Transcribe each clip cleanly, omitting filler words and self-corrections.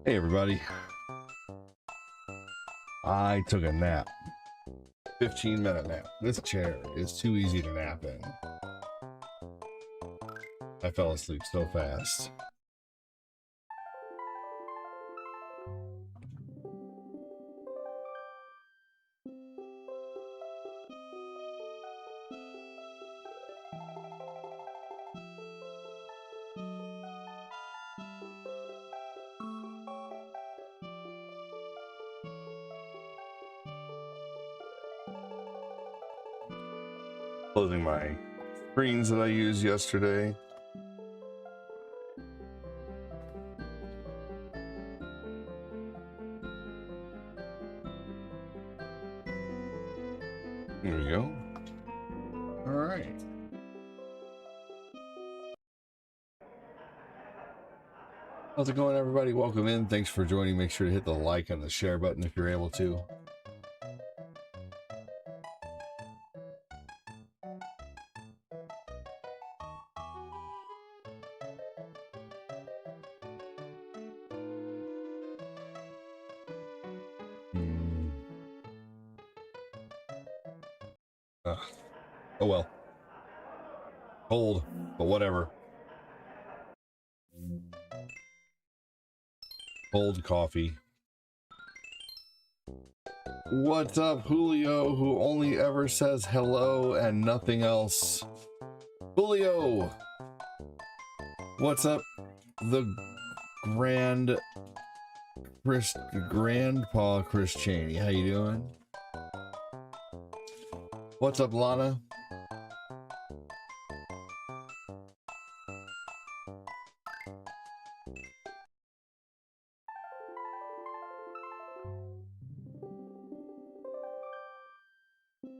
Hey everybody. I took a nap. 15-minute nap. This chair is too easy to nap in. I fell asleep so fast. Closing my screens that I used yesterday. There we go. All right. How's it going, everybody? Welcome in. Thanks for joining. Make sure to hit the like and the share button if you're able to. Oh well. Cold, but whatever. Cold coffee. What's up, Julio, who only ever says hello and nothing else? Julio! What's up, the Grandpa Chris Cheney? How you doing? What's up, Lana?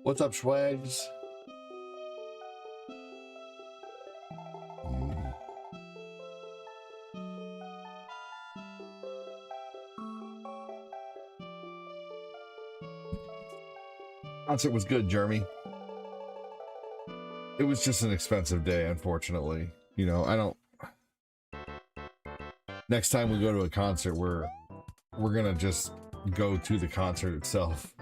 What's up, Schwags? Concert was good, Jeremy. It was just an expensive day, unfortunately. You know, next time we go to a concert, we're gonna just go to the concert itself.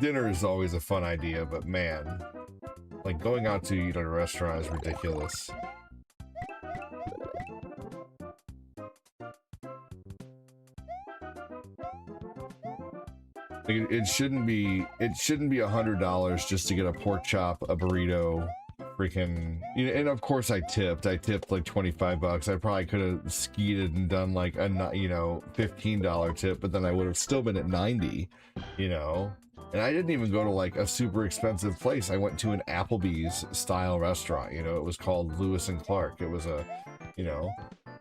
Dinner is always a fun idea, but man, like going out to eat at a restaurant is ridiculous. It shouldn't be $100 just to get a pork chop, a burrito, freaking, you know, and of course I tipped like $25. I probably could have skeeted and done like a, you know, $15 tip, but then I would have still been at 90, you know. And I didn't even go to like a super expensive place. I went to an Applebee's style restaurant, you know. It was called Lewis and Clark. It was a, you know,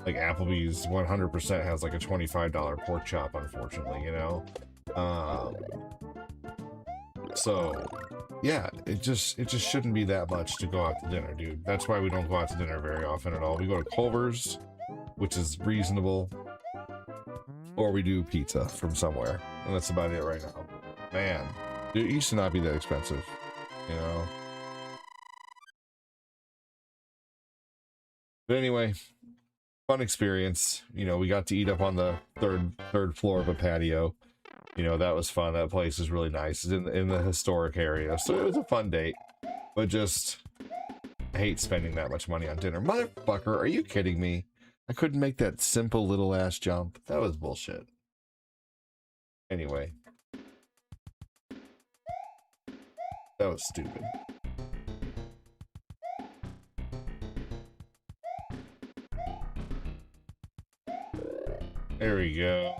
like Applebee's 100% has like a $25 pork chop, unfortunately, you know. So yeah, it just shouldn't be that much to go out to dinner, dude. That's why we don't go out to dinner very often at all. We go to Culver's, which is reasonable, or we do pizza from somewhere, and that's about it right now. Man, dude, it used to not be that expensive, you know. But anyway, fun experience. You know, we got to eat up on the third floor of a patio. You know, that was fun. That place is really nice. It's in the historic area, so it was a fun date. But just, I hate spending that much money on dinner. Motherfucker, are you kidding me? I couldn't make that simple little ass jump. That was bullshit. Anyway. That was stupid. There we go.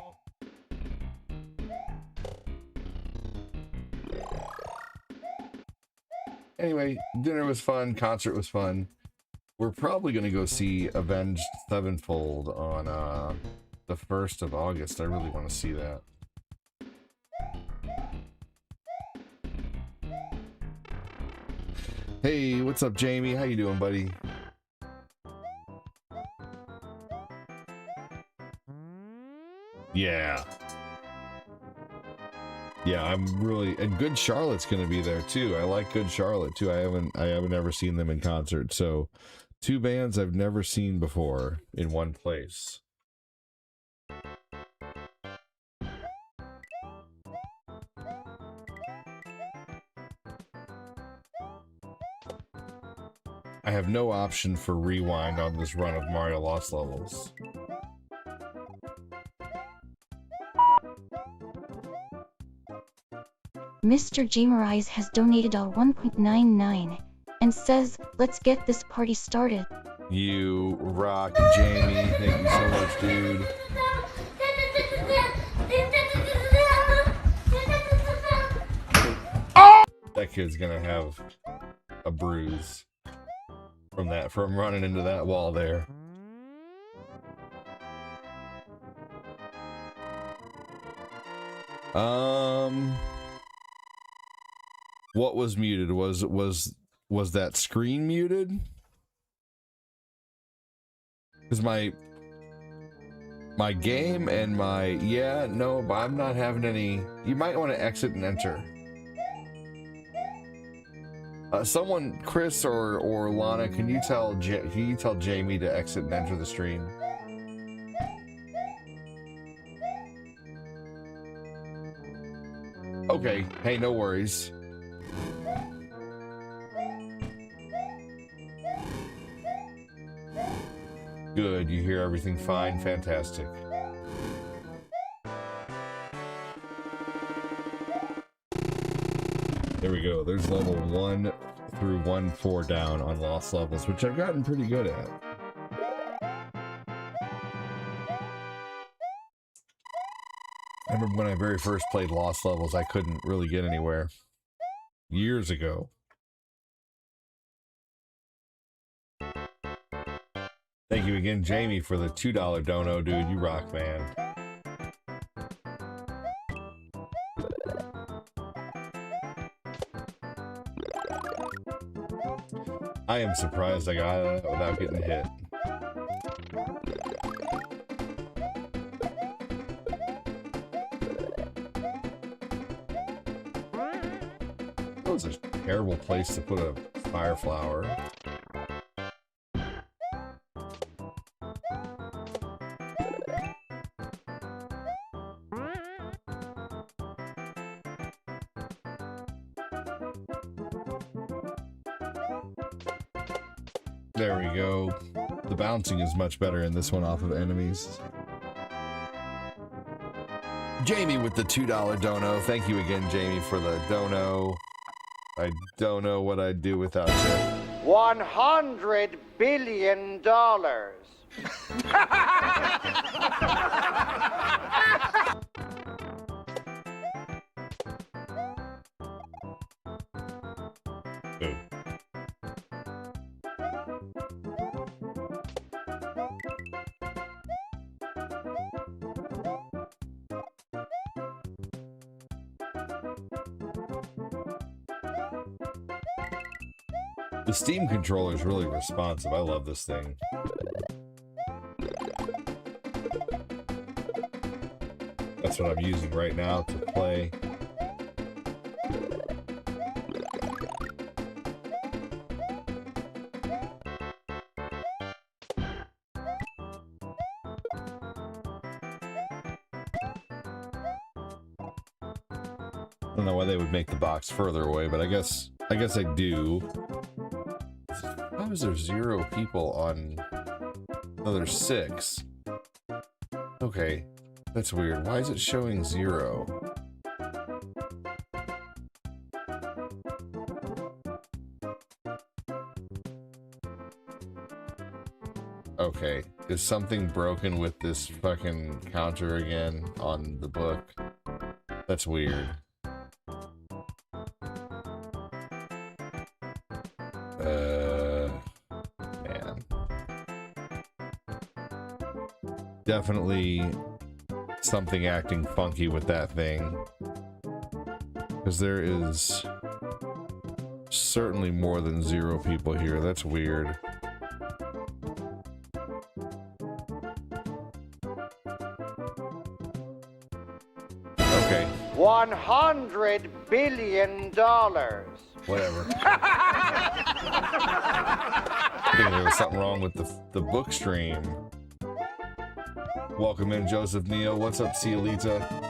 Anyway, dinner was fun, concert was fun. We're probably gonna go see Avenged Sevenfold on the 1st of August. I really want to see that. Hey, what's up, Jamie? How you doing, buddy? Yeah. Yeah, I'm really, and Good Charlotte's gonna be there too. I like Good Charlotte too. I haven't ever seen them in concert, so 2 bands I've never seen before in one place. I have no option for rewind on this run of Mario Lost Levels. Mr. Jamerise has donated all 1.99 and says, let's get this party started. You rock, Jamie. Thank you so much, dude. That kid's gonna have a bruise from running into that wall there. What was muted? Was that screen muted? Because my game and no, but I'm not having any. You might want to exit and enter. Someone, Chris or Lana, can you tell Jamie to exit and enter the stream? Okay, hey, no worries. Good, you hear everything fine, fantastic. There we go, there's level 1 through 1-4 down on Lost Levels, which I've gotten pretty good at. I remember when I very first played Lost Levels, I couldn't really get anywhere. Years ago. Thank you again, Jamie, for the $2 dono, dude. You rock, man. I am surprised I got it without getting hit. That was a terrible place to put a fire flower. There we go. The bouncing is much better in this one off of enemies. Jamie with the $2 dono. Thank you again, Jamie, for the dono. I don't know what I'd do without you. $100 billion. The Steam controller is really responsive. I love this thing. That's what I'm using right now to play. I don't know why they would make the box further away, but I guess I do. Why is there 0 people on... Oh, there's 6. Okay, that's weird. Why is it showing 0? Okay, is something broken with this fucking counter again on the book? That's weird. Man. Definitely something acting funky with that thing. Because there is certainly more than 0 people here. That's weird. Okay. $100 billion. Whatever. think there was something wrong with the book stream. Welcome in, Joseph Neal. What's up, Cielita?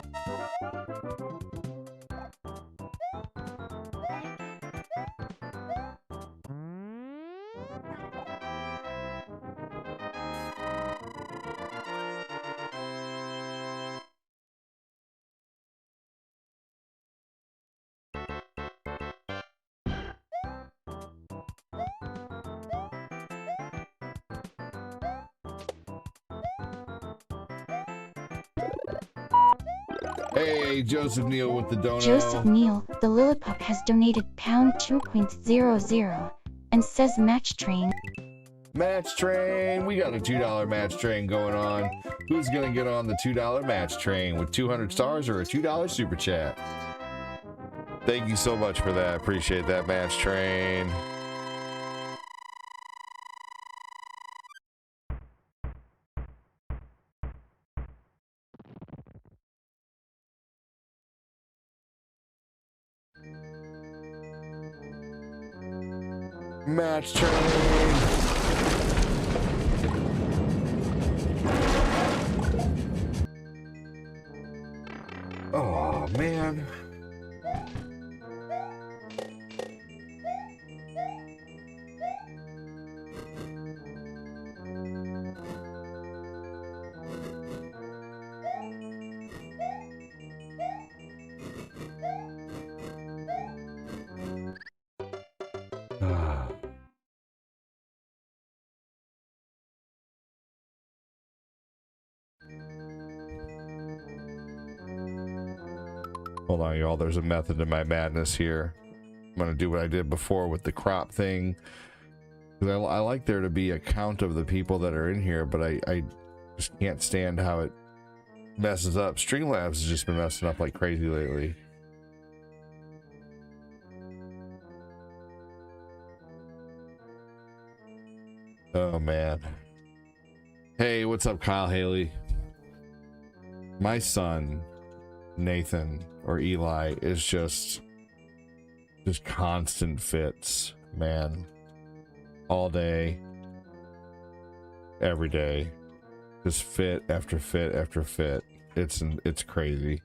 Hey, Joseph Neal with the dono. Joseph Neal, the Lillipup has donated pound 2.00 and says match train. Match train. We got a $2 match train going on. Who's gonna get on the $2 match train with 200 stars or a $2 super chat? Thank you so much for that. Appreciate that, match train. Match train. Oh man. Hold on, y'all. There's a method to my madness here. I'm gonna do what I did before with the crop thing. Because I like there to be a count of the people that are in here, but I just can't stand how it messes up. Streamlabs has just been messing up like crazy lately. Oh man. Hey, what's up, Kyle Haley? My son Nathan or Eli is just constant fits, man. All day, every day, just fit after fit after fit. It's crazy.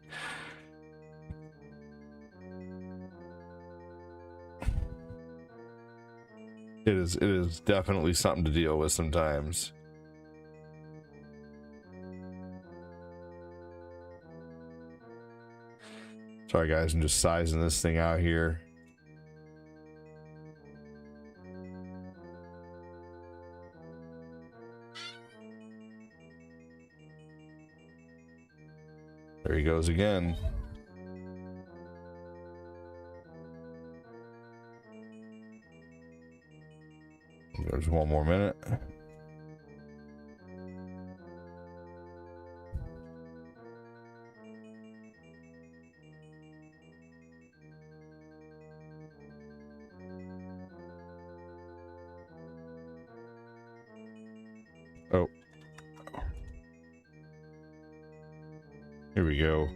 It is definitely something to deal with sometimes. Sorry guys, I'm just sizing this thing out here. There he goes again. There's one more minute. Oh. Here we go.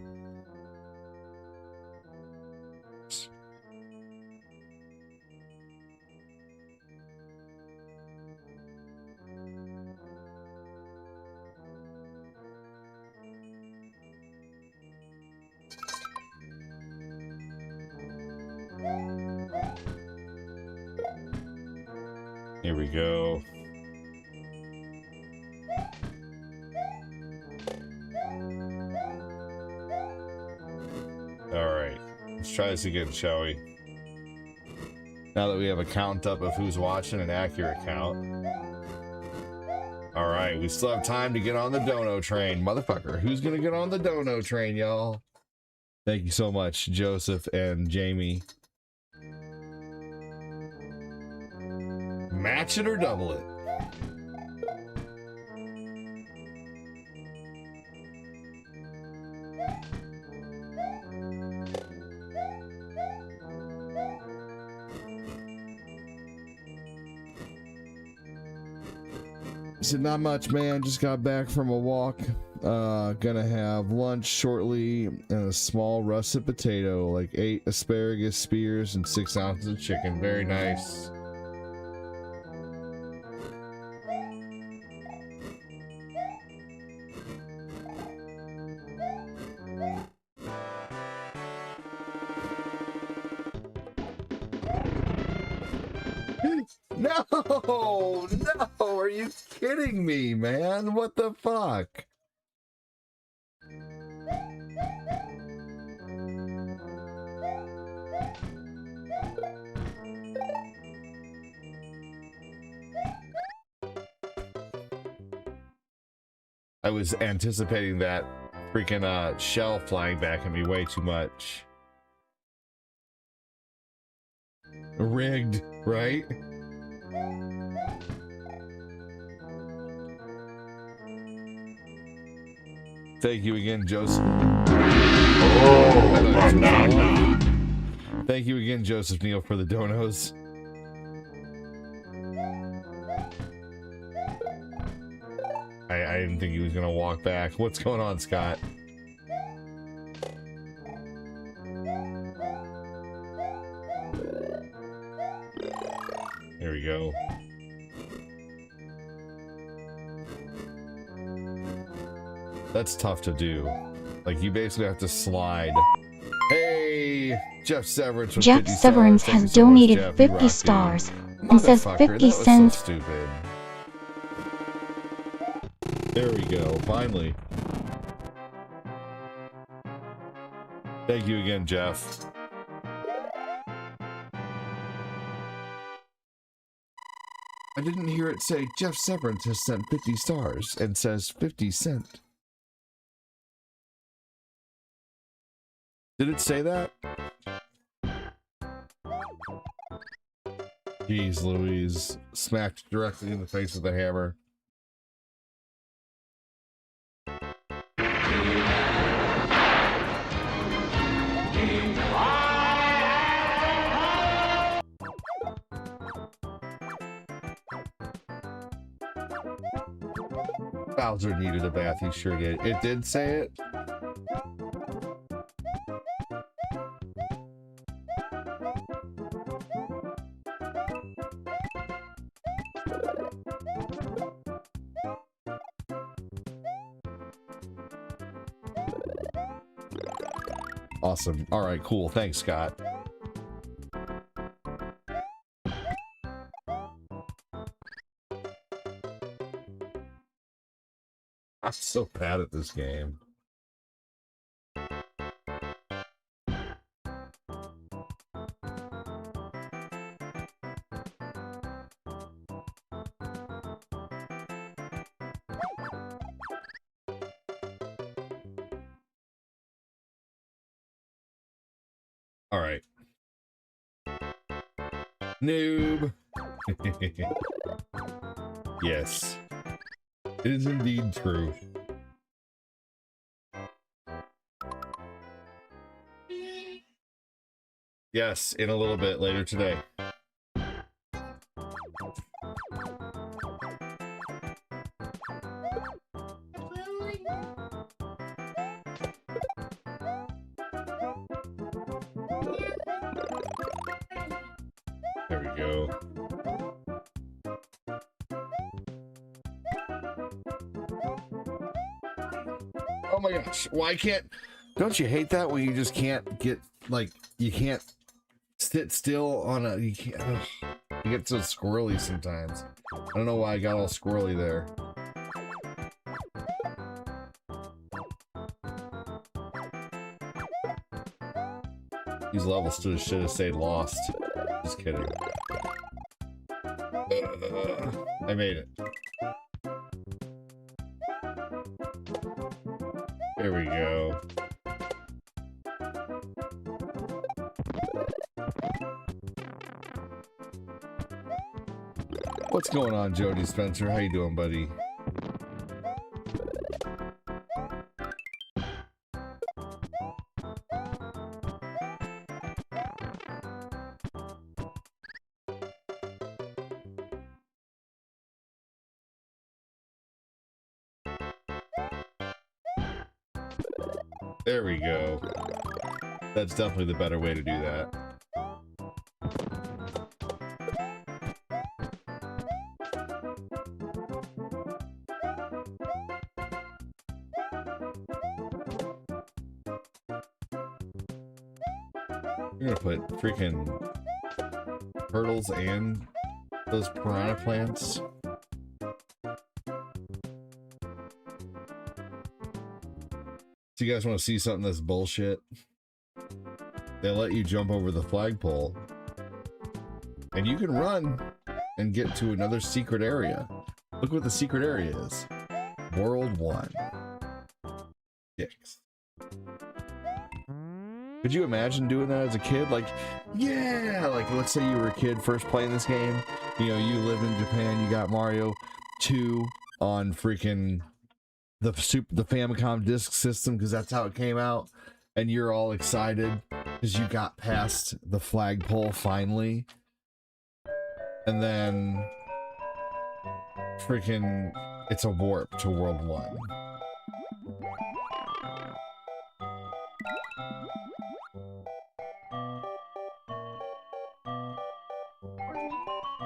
Here we go. All right, let's try this again, shall we? Now that we have a count up of who's watching, an accurate count. All right, we still have time to get on the dono train. Motherfucker, who's gonna get on the dono train, y'all? Thank you so much, Joseph and Jamie. Match it or double it. He said, not much, man. Just got back from a walk. Gonna have lunch shortly and a small russet potato, like 8 asparagus spears and 6 ounces of chicken. Very nice. No, no, are you kidding me, man? What the fuck? I was anticipating that freaking shell flying back at me way too much. Rigged, right? Thank you again, Joseph. Oh, thank you again, Joseph Neal, for the donos. I didn't think he was gonna walk back. What's going on, Scott? There we go. That's tough to do. Like, you basically have to slide. Hey, Jeff Severance. Jeff Severance has donated 50 stars and says 50 cents. So stupid. There we go. Finally. Thank you again, Jeff. I didn't hear it say Jeff Severance has sent 50 stars and says 50 cent. Did it say that? Jeez Louise. Smacked directly in the face with a hammer. Bowser needed a bath, he sure did. It did say it? Awesome. All right, cool. Thanks, Scott. I'm so bad at this game. All right. Noob. Yes. It is indeed true. Yes, in a little bit later today. There we go. Oh my gosh, why can't... Don't you hate that when you just can't get, like, you can't sit still on a... You can't... Ugh, you get so squirrely sometimes. I don't know why I got all squirrely there. These levels should have stayed lost. Just kidding. I made it. There we go. What's going on, Jody Spencer? How you doing, buddy? There we go. That's definitely the better way to do that. I'm gonna put freaking hurdles and Those piranha plants. So you guys want to see something that's bullshit? They let you jump over the flagpole, and you can run and get to another secret area. Look what the secret area is. World 1. 6. Could you imagine doing that as a kid? Like, yeah, like let's say you were a kid first playing this game. You know, you live in Japan, you got Mario 2 on freaking the Famicom disk system because that's how it came out, and you're all excited because you got past the flagpole finally, and then freaking it's a warp to World 1.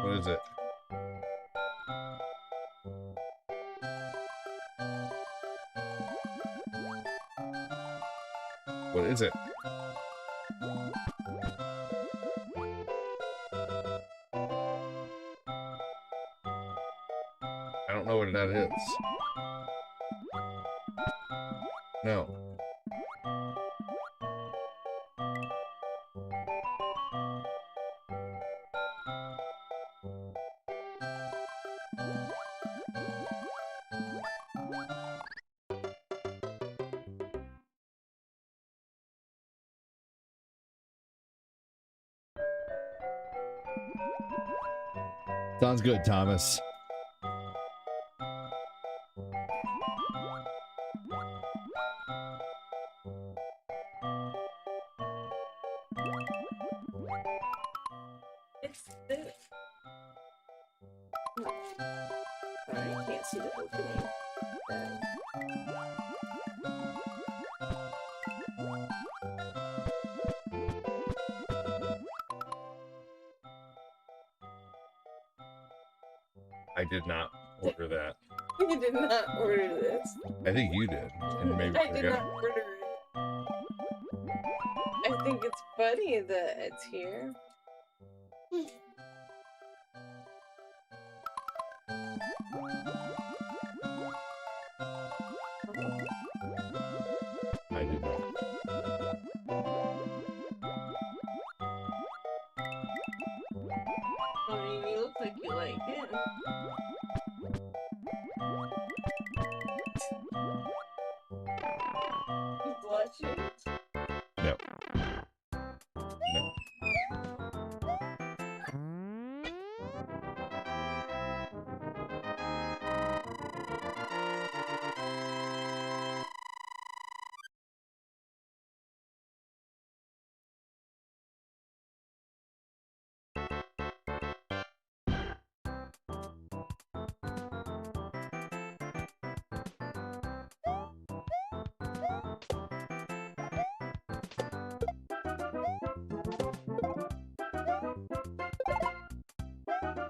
What is it? What is it? I don't know what that is. No. Sounds good, Thomas. It's this. Sorry, I can't see the opening. I did not order that. You did not order this. I think you did, and maybe I did forgot. not order it. I think it's funny that it's here. I did not. I mean, you look like you like it. You blushing? No. No.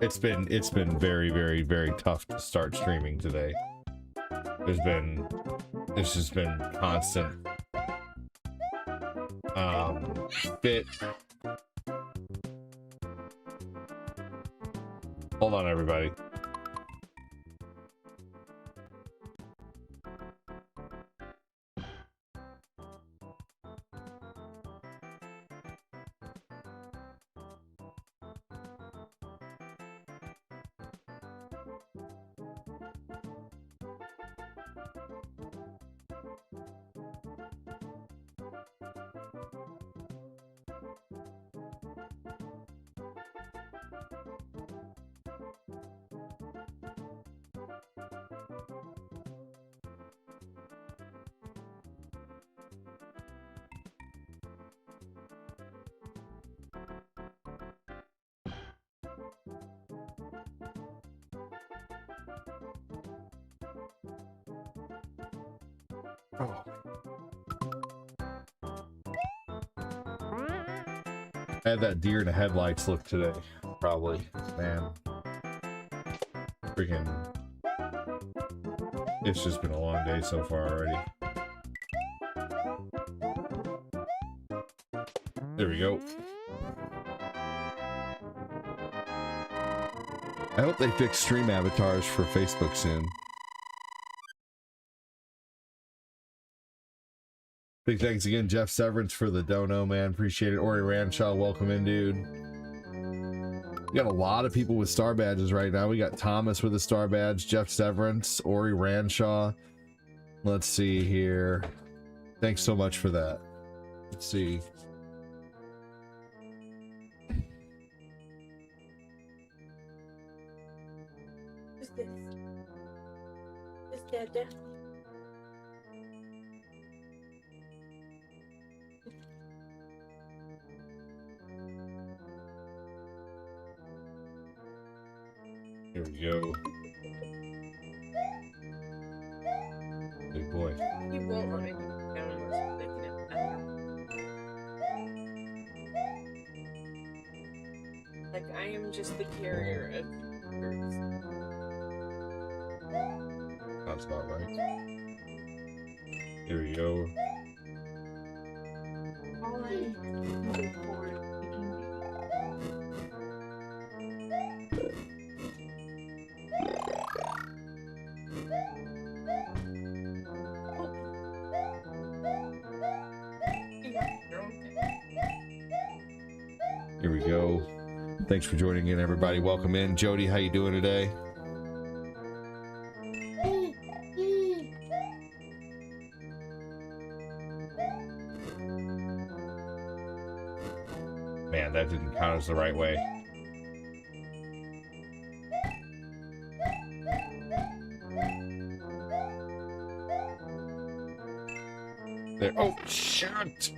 It's been very, very, very tough to start streaming today. It's just been constant bit. Hold on, everybody. Oh. I had that deer in the headlights look today, probably. Man. Freaking. It's just been a long day so far already. There we go. I hope they fix stream avatars for Facebook soon. Big thanks again, Jeff Severance, for the dono, man. Appreciate it. Ori Ranshaw, welcome in, dude. We got a lot of people with star badges right now. We got Thomas with a star badge, Jeff Severance, Ori Ranshaw. Let's see here. Thanks so much for that. Let's see. Who's this? It's Dada. Here we go. Big boy. He won't let me put it down unless I'm thinking it better. Like, I am just the carrier of yours. That's about right. Here we go. All I look for is Here we go. Thanks for joining in, everybody. Welcome in. Jody, how you doing today? Man, that didn't count as the right way. There. Oh, shit!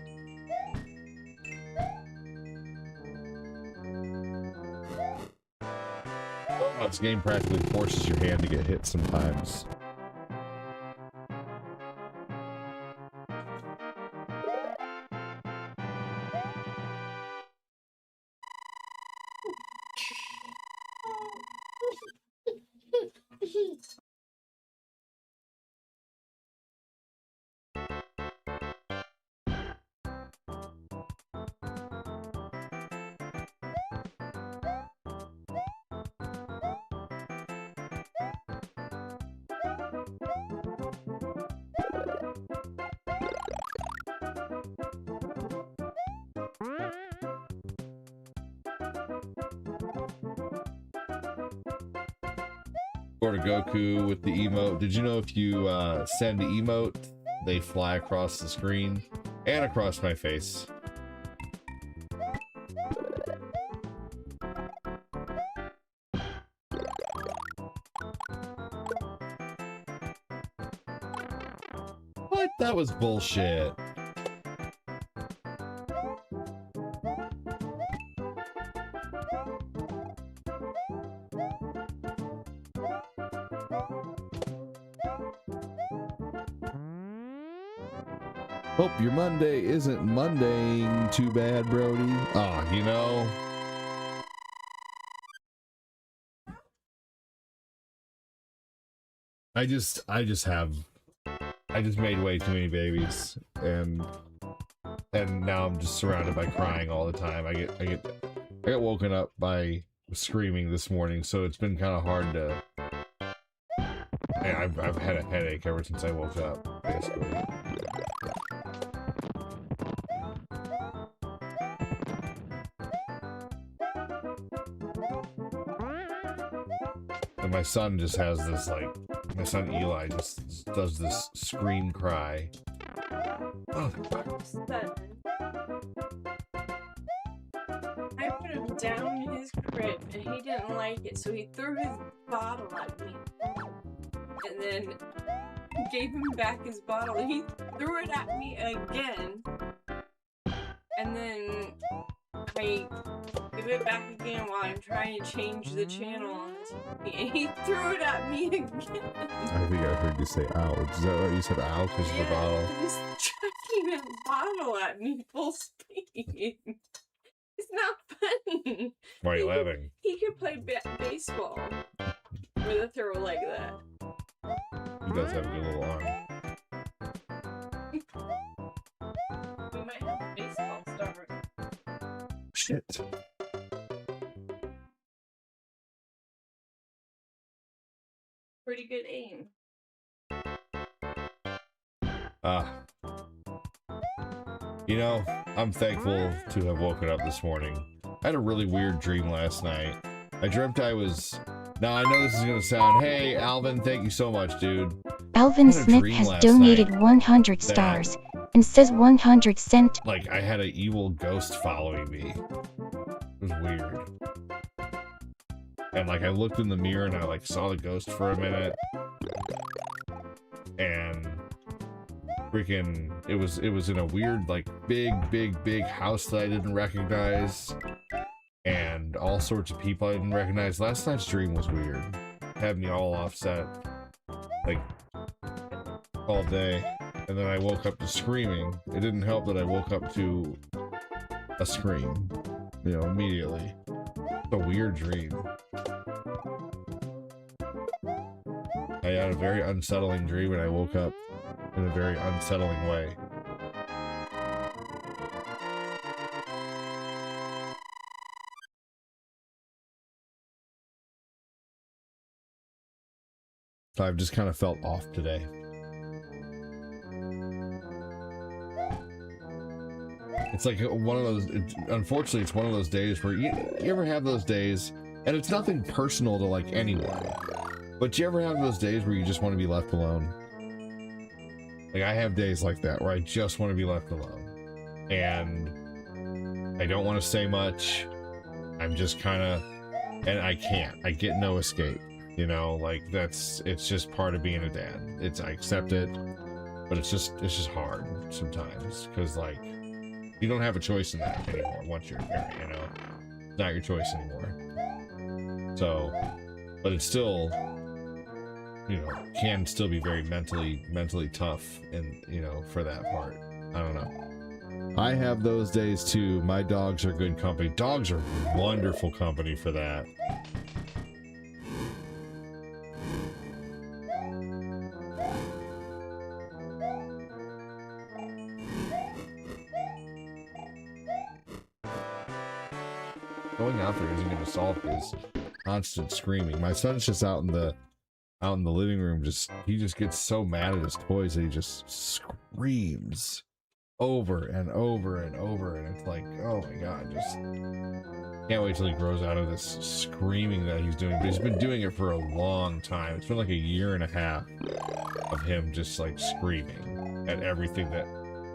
Oh, this game practically forces your hand to get hit sometimes. Or to Goku with the emote. Did you know if you send the emote, they fly across the screen and across my face? What? That was bullshit. Hope your Monday isn't Mondaying too bad, Brody. Ah, you know. I just made way too many babies, and now I'm just surrounded by crying all the time. I got woken up by screaming this morning, so it's been kind of hard to. I've had a headache ever since I woke up, basically. And my son just has this, like, my son Eli just does this scream cry. Oh, I put him down in his crib and he didn't like it, so he threw his bottle at me. And then gave him back his bottle. He threw it at me again. And then I give it back again while I'm trying to change the channel on the TV. And he threw it at me again. I think I heard you say ow. Is that right? You said ow because of the bottle? He's chucking a bottle at me full speed. It's not funny. Why are you laughing? He could play baseball with a throw like that. He does have a good little arm. We might have a baseball star. Shit. You know, I'm thankful to have woken up this morning. I had a really weird dream last night. I dreamt I was... Now, I know this is going to sound... Hey, Alvin, thank you so much, dude. Alvin Smith has donated 100 stars and says 100 cent. Like, I had an evil ghost following me. It was weird. And, like, I looked in the mirror and I, like, saw the ghost for a minute. And... freaking... It was in a weird, like, big house that I didn't recognize. And all sorts of people I didn't recognize. Last night's dream was weird. Had me all offset. Like, all day. And then I woke up to screaming. It didn't help that I woke up to a scream. You know, immediately. It's a weird dream. I had a very unsettling dream and I woke up in a very unsettling way. So I've just kind of felt off today. It's like one of those, unfortunately, it's one of those days where you ever have those days, and it's nothing personal to like anyone, but you ever have those days where you just want to be left alone? Like I have days like that where I just want to be left alone. And I don't want to say much. I'm just kind of, and I can't. I get no escape. You know, like it's just part of being a dad. I accept it, but it's just hard sometimes because like you don't have a choice in that anymore once you're a parent, you know, it's not your choice anymore. So, but it's still, you know, can still be very mentally tough, and you know, for that part, I don't know. I have those days too. My dogs are good company. Dogs are wonderful company for that. Going out there isn't going to solve his constant screaming. My son's just out in the living room. He just gets so mad at his toys that he just screams over and over and over, and it's like, oh my god, just can't wait till he grows out of this screaming that he's doing. But he's been doing it for a long time. It's been like a year and a half of him just like screaming at everything that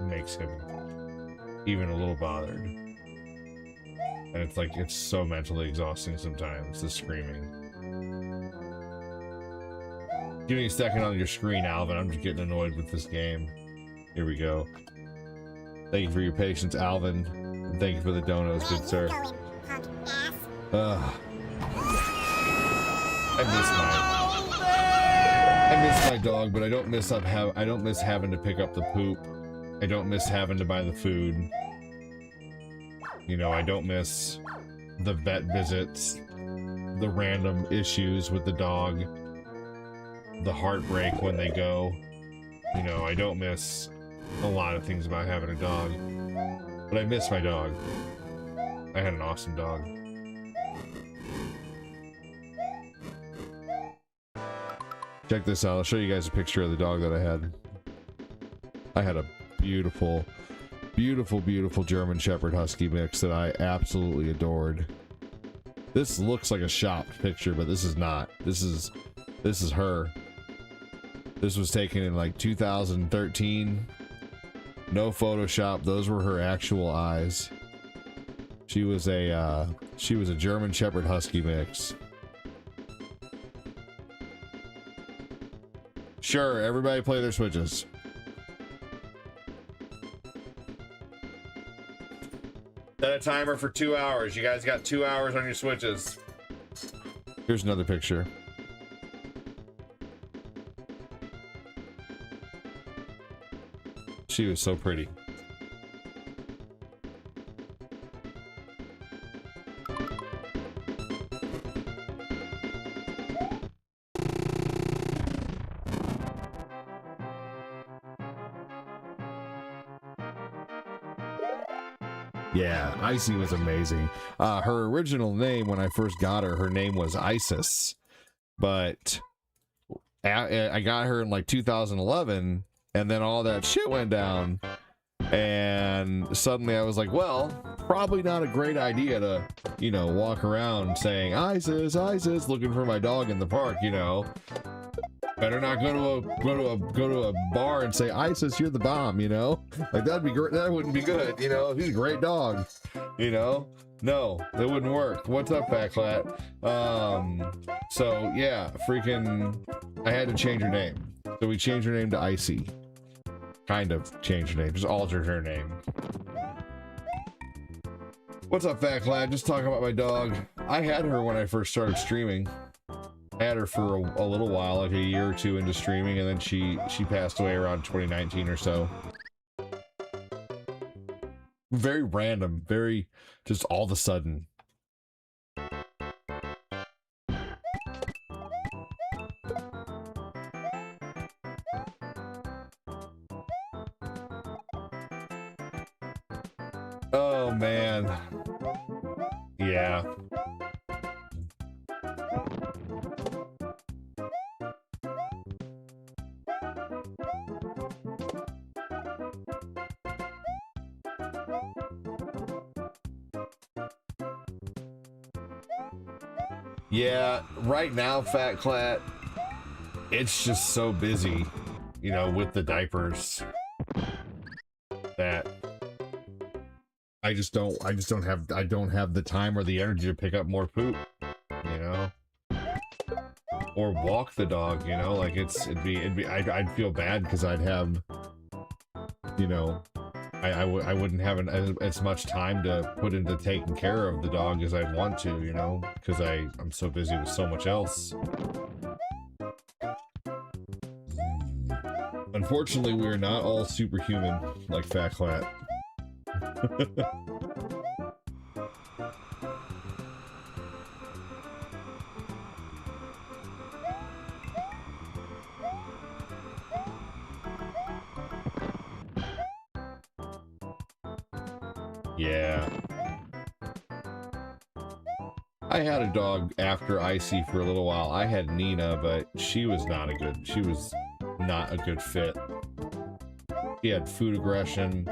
makes him even a little bothered. And it's like, it's so mentally exhausting sometimes, the screaming. Give me a second on your screen, Alvin. I'm just getting annoyed with this game. Here we go. Thank you for your patience, Alvin. And thank you for the donos, good sir. I miss my dog, but I don't miss having to pick up the poop. I don't miss having to buy the food. You know, I don't miss the vet visits, the random issues with the dog, the heartbreak when they go. You know, I don't miss a lot of things about having a dog, but I miss my dog. I had an awesome dog. Check this out. I'll show you guys a picture of the dog that I had. I had a beautiful German Shepherd Husky mix that I absolutely adored. This looks like a shopped picture, but this is not. This is her. This was taken in like 2013. No Photoshop. Those were her actual eyes. She was a German Shepherd Husky mix. Sure, everybody play their Switches. Set a timer for 2 hours. You guys got 2 hours on your Switches. Here's another picture. She was so pretty. Yeah, Icy was amazing. Her original name, when I first got her, her name was Isis. But I got her in like 2011, And then all that shit went down. And suddenly I was like, well, probably not a great idea to, you know, walk around saying, ISIS, ISIS, looking for my dog in the park, you know. Better not go to a bar and say, ISIS, you're the bomb, you know. Like, that'd be great. That wouldn't be good, you know. He's a great dog, you know. No, that wouldn't work. What's up, Fat Clat? So yeah, freaking, I had to change her name. So we changed her name to Icy. Kind of changed her name, just altered her name. What's up, Fat Clat? Just talking about my dog. I had her when I first started streaming. I had her for a little while, like a year or two into streaming, and then she passed away around 2019 or so. Very random, very just all of a sudden. Oh man. Yeah. Yeah, right now, Fat Clat, it's just so busy, you know, with the diapers that I don't have the time or the energy to pick up more poop, you know, or walk the dog, you know, like I'd feel bad because I'd have, you know, I wouldn't have as much time to put into taking care of the dog as I'd want to, you know, because I'm so busy with so much else. Unfortunately, we are not all superhuman like Fat Clat. Yeah. I had a dog after Icy for a little while. I had Nina, but she was not a good fit. She had food aggression.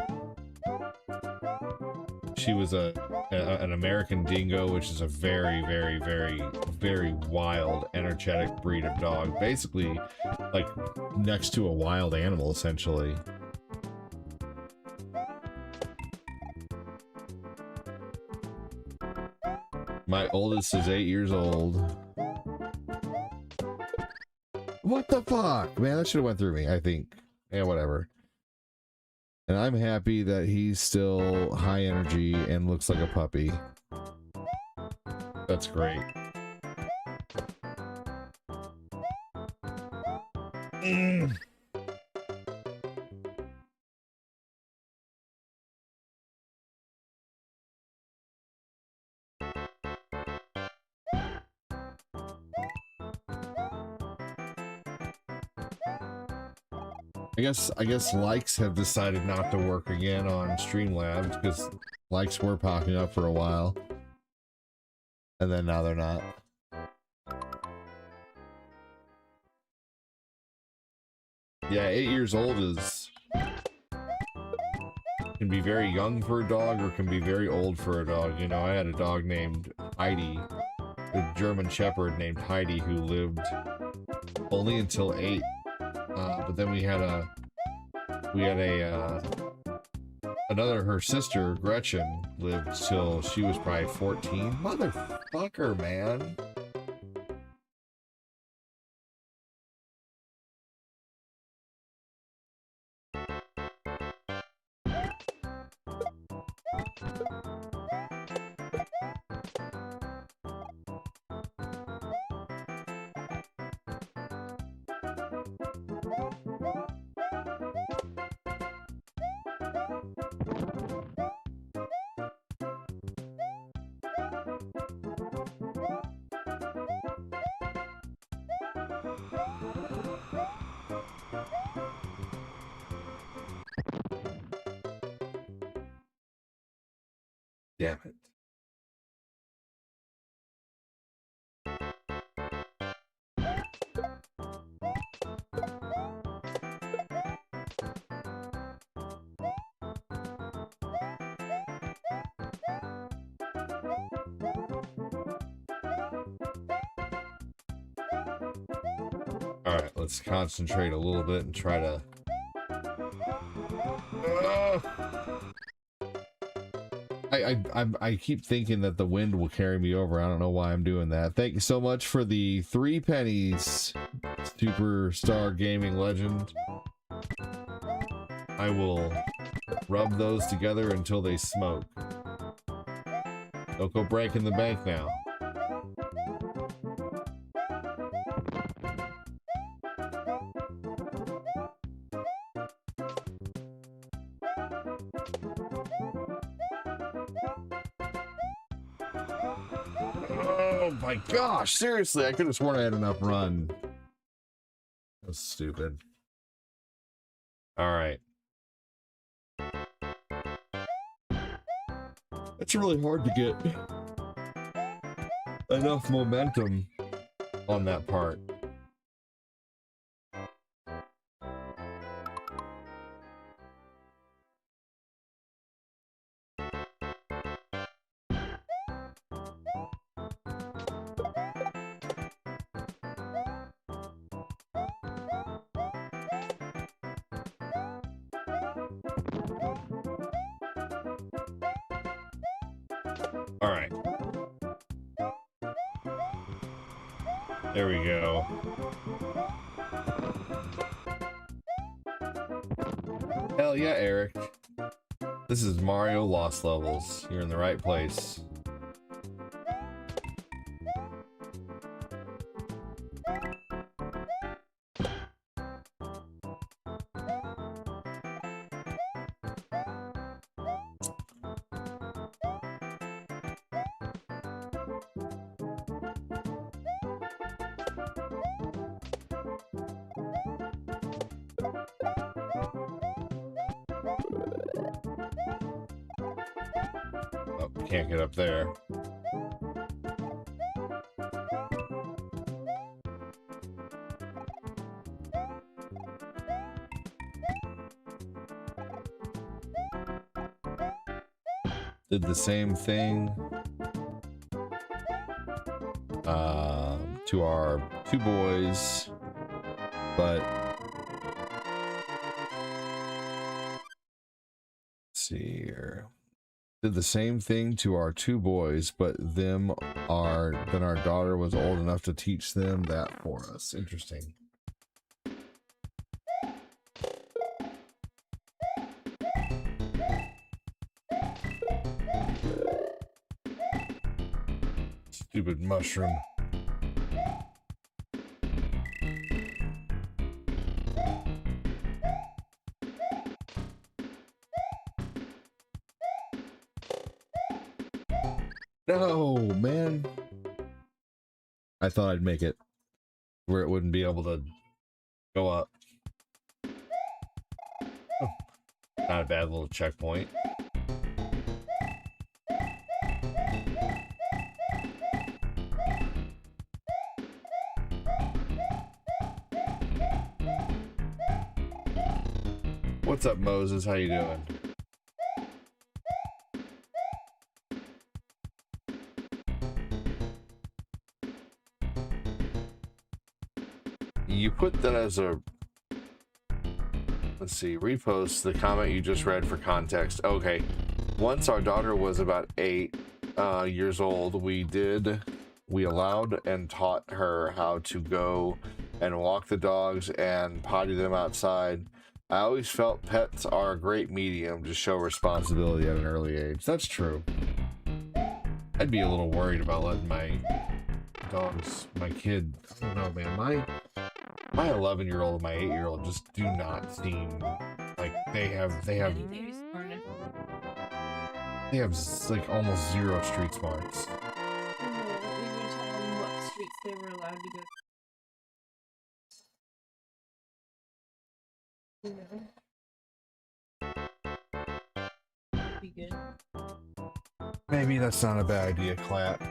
She was an American Dingo, which is a very, very, very, very wild, energetic breed of dog. Basically, like, next to a wild animal, essentially. My oldest is 8 years old. What the fuck? Man, that should have went through me, I think. Yeah, whatever. And I'm happy that he's still high energy and looks like a puppy. That's great. I guess likes have decided not to work again on Streamlabs because likes were popping up for a while. And then now they're not. Yeah, 8 years old can be very young for a dog or can be very old for a dog. You know, I had a dog named Heidi, a German Shepherd named Heidi, who lived only until 8. But then we had her sister Gretchen lived till she was probably 14. Motherfucker, man. Damn it. All right, let's concentrate a little bit and try to. I keep thinking that the wind will carry me over. I don't know why I'm doing that. Thank you so much for the 3 pennies, Superstar Gaming Legend. I will rub those together until they smoke. Don't go breaking the bank now. Oh my gosh, seriously, I could have sworn I had enough run. That's stupid. All right. It's really hard to get enough momentum on that part. All right. There we go. Hell yeah, Eric. This is Mario Lost Levels. You're in the right place. Oh, can't get up there. Did the same thing to our 2 boys, but let's see here. Did the same thing to our 2 boys, but then our daughter was old enough to teach them that for us. Interesting. Stupid mushroom. No, man. I thought I'd make it where it wouldn't be able to go up. Oh, not a bad little checkpoint. What's up, Moses? How you doing? You put that as a, let's see, repost the comment you just read for context. Okay, once our daughter was about 8 years old, we allowed and taught her how to go and walk the dogs and potty them outside. I always felt pets are a great medium to show responsibility at an early age. That's true. I'd be a little worried about letting my dogs, my kid, I don't know, man, my 11-year-old and my 8-year-old just do not seem like they have like almost 0 street smarts. We were telling them what streets they were allowed to go. Be good. Maybe that's not a bad idea, Clat.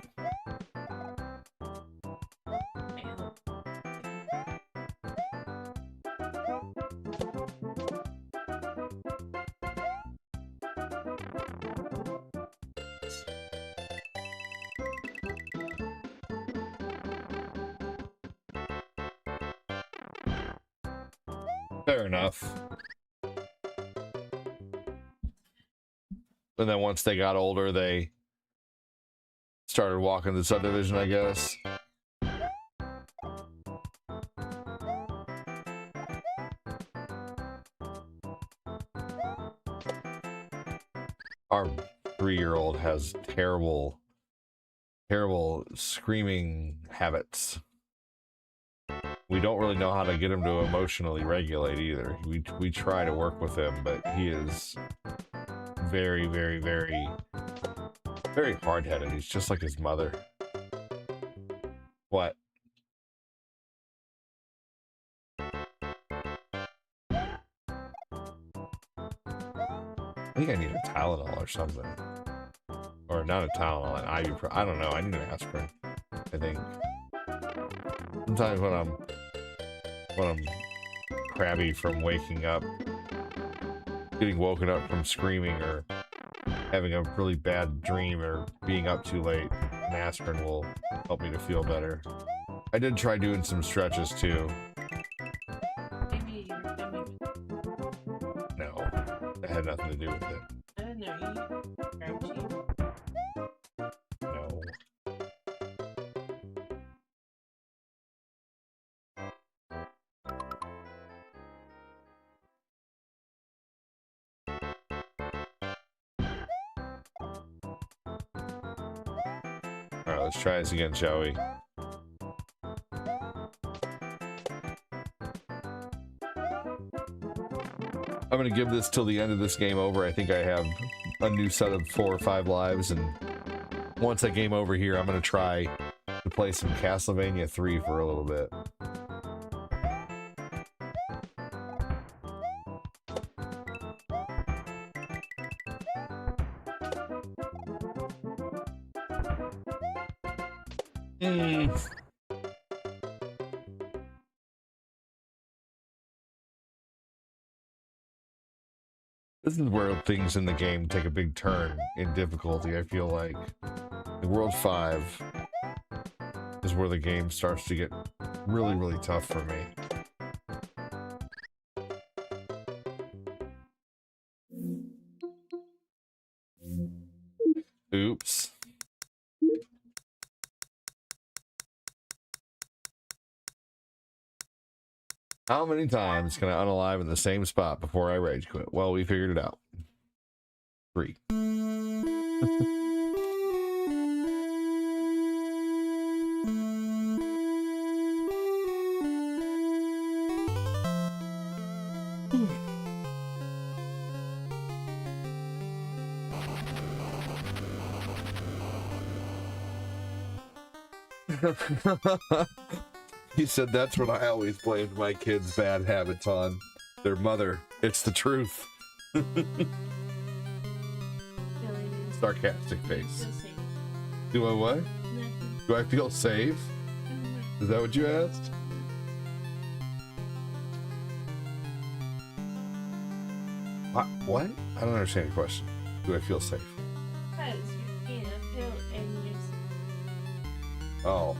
Fair enough. And then once they got older, they started walking the subdivision, I guess. Our 3-year-old has terrible, terrible screaming habits. We don't really know how to get him to emotionally regulate either. We try to work with him, but he is very, very, very, very hard-headed. He's just like his mother. What? I think I need a Tylenol or something. Or not a Tylenol, an ibuprofen. I don't know. I need an aspirin, I think. Sometimes when I'm crabby from waking up, getting woken up from screaming or having a really bad dream or being up too late, an aspirin will help me to feel better. I did try doing some stretches too. No, that had nothing to do with it. I don't know. You grouchy. No. Alright, let's try this again, shall we? I'm gonna give this till the end of this game over. I think I have a new set of 4 or 5 lives, and once I game over here, I'm gonna try to play some Castlevania 3 for a little bit. This is where things in the game take a big turn in difficulty, I feel like. In World 5 is where the game starts to get really, really tough for me. Oops. How many times can I unalive in the same spot before I rage quit? Well, we figured it out. 3. He said that's what I always blamed my kids' bad habits on. Their mother. It's the truth. Sarcastic face. Do I what? Do I feel safe? Is that what you asked? What? I don't understand your question. Do I feel safe? Because you're in a pill and you're... Oh.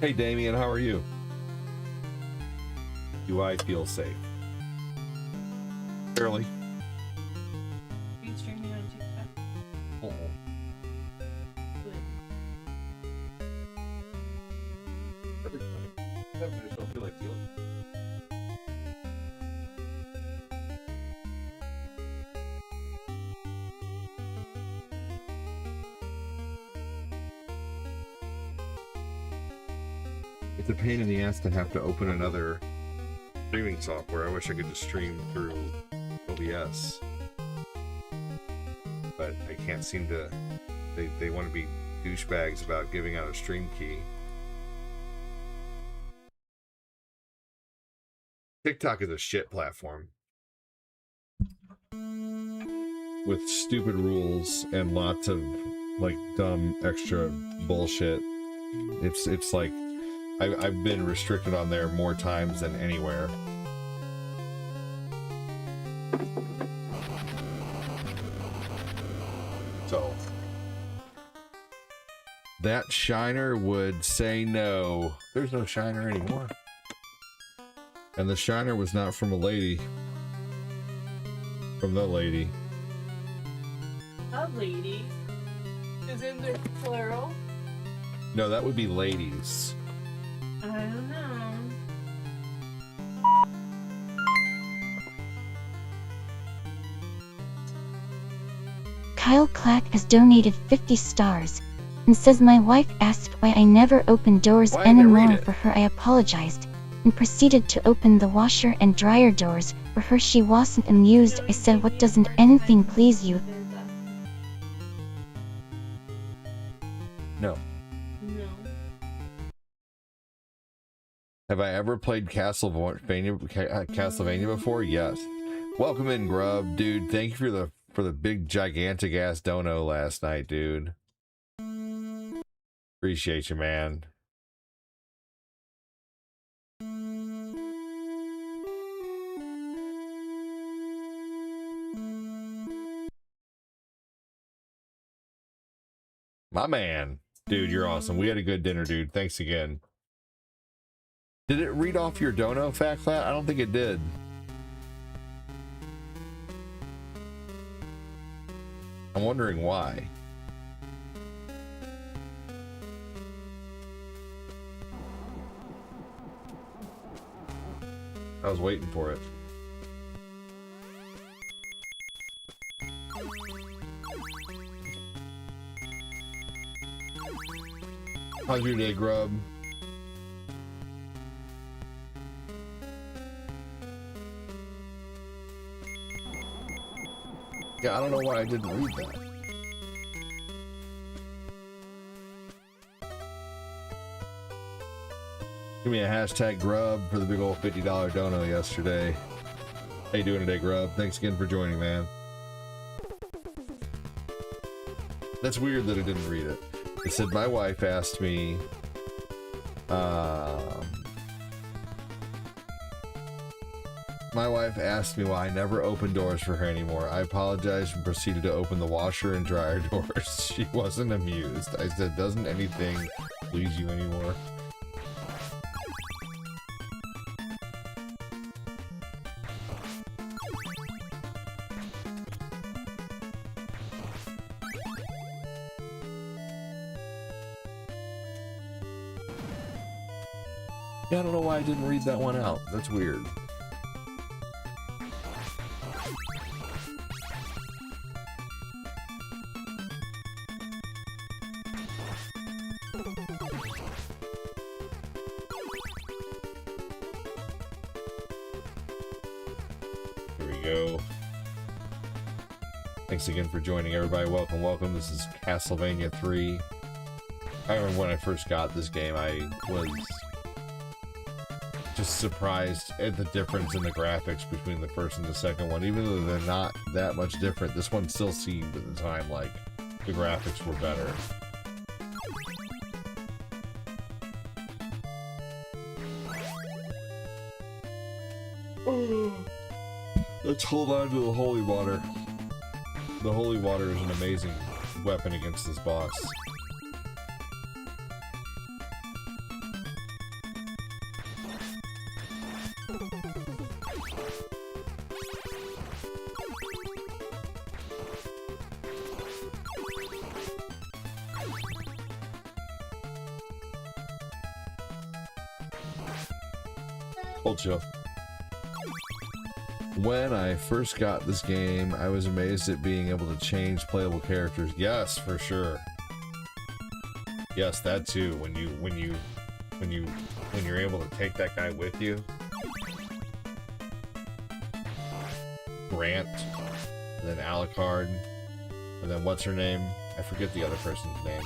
Hey Damien, how are you? Do I feel safe? Barely. Are you streaming on TikTok? Uh-oh. Good. I just don't feel like feeling. It's a pain in the ass to have to open another streaming software. I wish I could just stream through OBS. But I can't seem to... They want to be douchebags about giving out a stream key. TikTok is a shit platform. With stupid rules and lots of, like, dumb extra bullshit. It's like... I've been restricted on there more times than anywhere. So That Shiner would say no. There's no Shiner anymore. And the Shiner was not from a lady. From the lady. A lady. Is in the plural? No, that would be ladies. I don't know. Kyle Clack has donated 50 stars and says my wife asked why I never opened doors Why didn't I read anymore it? for her. I apologized and proceeded to open the washer and dryer doors for her. She wasn't amused. I said, what, doesn't anything please you? No. No. Have I ever played Castlevania before? Yes. Welcome in, Grub. Dude, thank you for the big gigantic ass dono last night, dude. Appreciate you, man. My man. Dude, you're awesome. We had a good dinner, dude. Thanks again. Did it read off your dono, Fat Flat? I don't think it did. I'm wondering why. I was waiting for it. How's your day, Grub? Yeah, I don't know why I didn't read that. Give me a hashtag Grub for the big old $50 dono yesterday. How you doing today, Grub? Thanks again for joining, man. That's weird that I didn't read it. It said, my wife asked me, why I never opened doors for her anymore. I apologized and proceeded to open the washer and dryer doors. She wasn't amused. I said, doesn't anything please you anymore? Yeah, I don't know why I didn't read that one out. That's weird. Here we go. Thanks again for joining, everybody. Welcome, welcome. This is Castlevania 3. I remember when I first got this game, I was just surprised at the difference in the graphics between the first and the second one. Even though they're not that much different, this one still seemed at the time like the graphics were better. Let's hold on to the holy water. The holy water is an amazing weapon against this boss. Hold chill. When I first got this game, I was amazed at being able to change playable characters. Yes, for sure. Yes, that too. When you're able to take that guy with you. Grant, and then Alucard, and then what's her name? I forget the other person's name.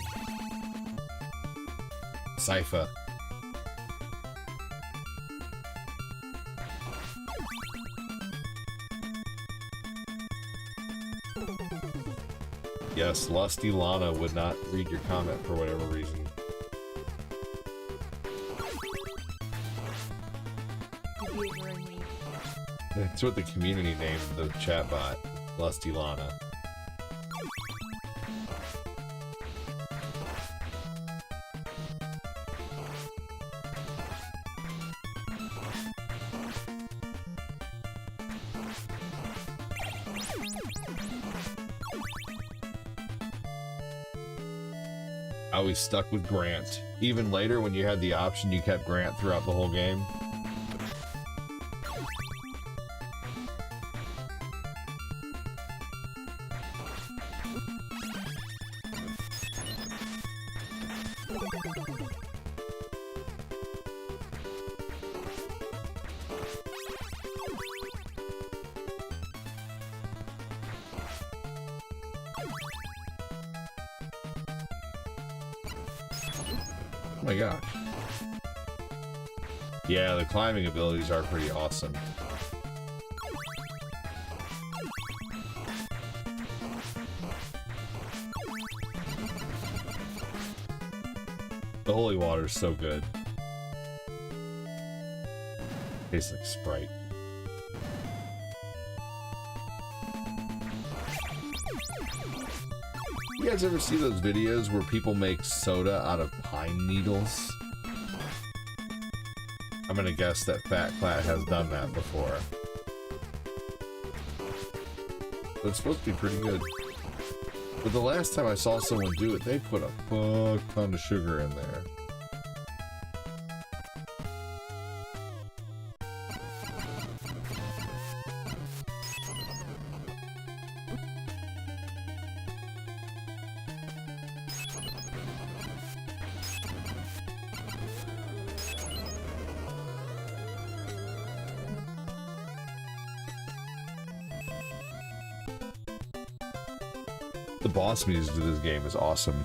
Sypha. Yes, Lusty Lana would not read your comment for whatever reason. That's what the community named the chatbot, Lusty Lana. I was stuck with Grant. Even later, when you had the option, you kept Grant throughout the whole game. Oh my gosh. Yeah, the climbing abilities are pretty awesome. The holy water is so good. Tastes like Sprite. You guys ever see those videos where people make soda out of pine needles? I'm gonna guess that Fat Clat has done that before. But it's supposed to be pretty good. But the last time I saw someone do it, they put a fuck ton of sugar in there. The boss music to this game is awesome.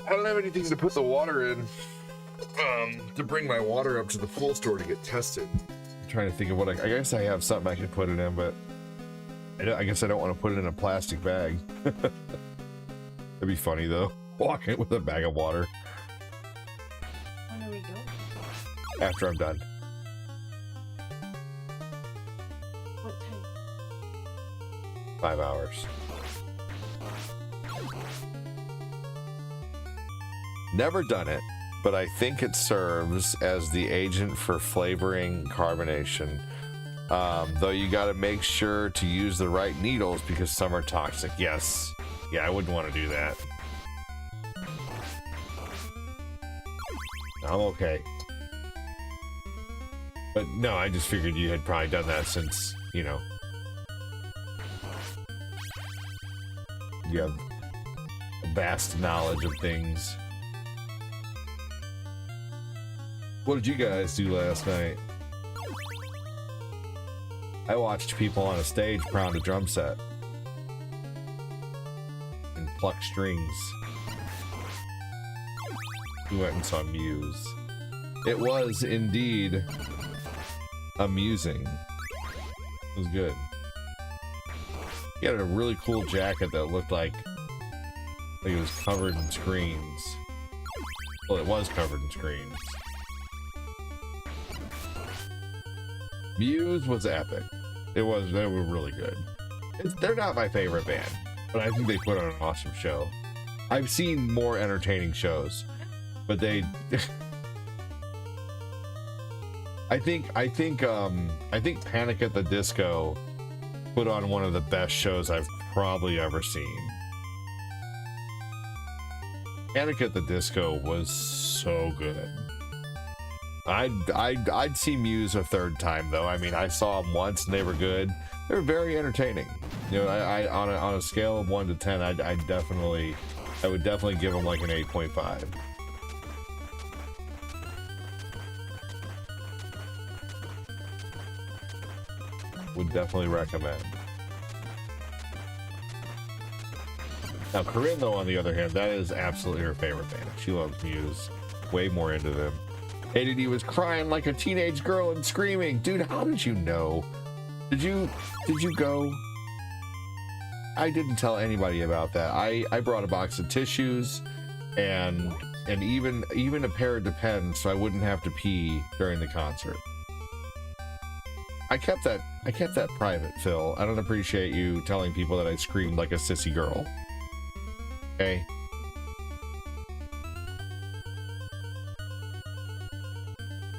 I don't have anything to put the water in to bring my water up to the pool store to get tested. I'm trying to think of what I guess I have something I could put it in, but I guess I don't want to put it in a plastic bag. That'd be funny though. Walking with a bag of water. When do we go? After I'm done. What time? 5 hours. Never done it, but I think it serves as the agent for flavoring carbonation. Though you gotta make sure to use the right needles because some are toxic. Yes. Yeah, I wouldn't want to do that. I'm okay. But no, I just figured you had probably done that since, you know, you have a vast knowledge of things. What did you guys do last night? I watched people on a stage pound a drum set and pluck strings. We went and saw Muse. It was indeed amusing. It was good. He had a really cool jacket that looked like it was covered in screens. Well, it was covered in screens. Muse was epic. They were really good. They're not my favorite band, but I think they put on an awesome show. I've seen more entertaining shows, but they I think Panic at the Disco put on one of the best shows I've probably ever seen. Panic at the Disco was so good. I'd see Muse a third time though. I mean, I saw them once and they were good. They were very entertaining. You know, I on a scale of 1 to 10, I would definitely give them like an 8.5. Would definitely recommend. Now, Corinne, though, on the other hand, that is absolutely her favorite band. She loves Muse. Way more into them. ADD was crying like a teenage girl and screaming. Dude, how did you know? Did you go? I didn't tell anybody about that. I brought a box of tissues and even a pair of Depends so I wouldn't have to pee during the concert. I kept that private, Phil. I don't appreciate you telling people that I screamed like a sissy girl. Okay?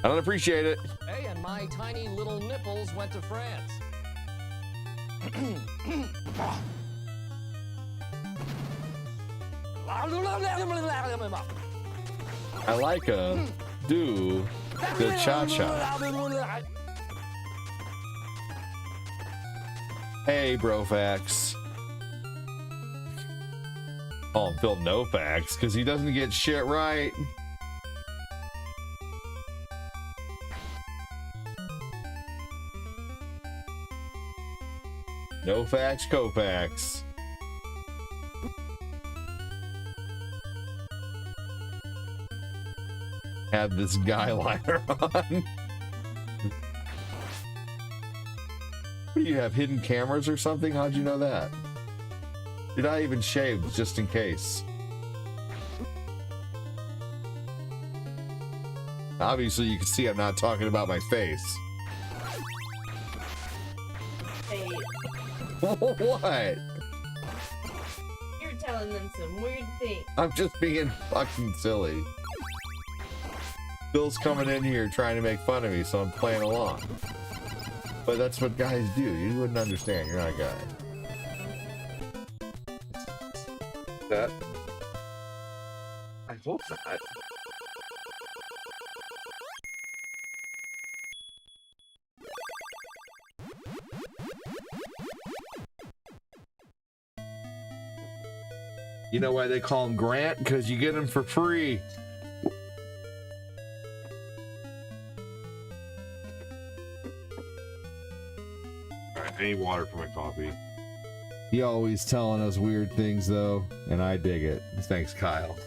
I don't appreciate it. Hey, and my tiny little nipples went to France. I like do the cha-cha. Hey, Brofax. Oh, Phil Nofax, because he doesn't get shit right. Nofax, Kofax. Had this guy liner on. What do you have, hidden cameras or something? How'd you know that? Did I even shave just in case? Obviously you can see I'm not talking about my face. Hey, What? you're telling them some weird things. I'm just being fucking silly. Bill's coming in here trying to make fun of me, so I'm playing along. But that's what guys do. You wouldn't understand. You're not a guy. That? I hope not. You know why they call him Grant? Because you get him for free. I need water for my coffee. He always telling us weird things though, and I dig it. Thanks, Kyle.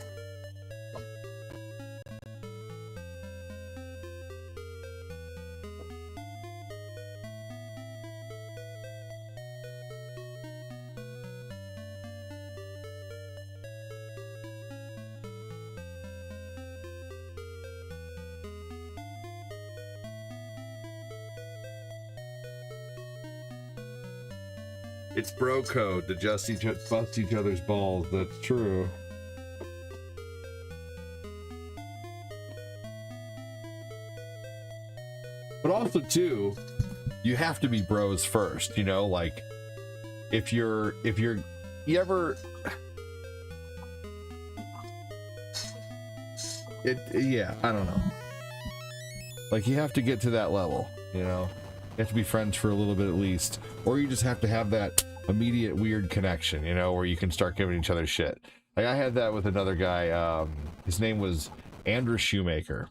It's bro code to just bust each other's balls. That's true. But also too, you have to be bros first, you know, like if you ever yeah, I don't know. Like you have to get to that level, you know. You have to be friends for a little bit at least, or you just have to have that immediate weird connection, you know, where you can start giving each other shit. Like I had that with another guy. His name was Andrew Shoemaker,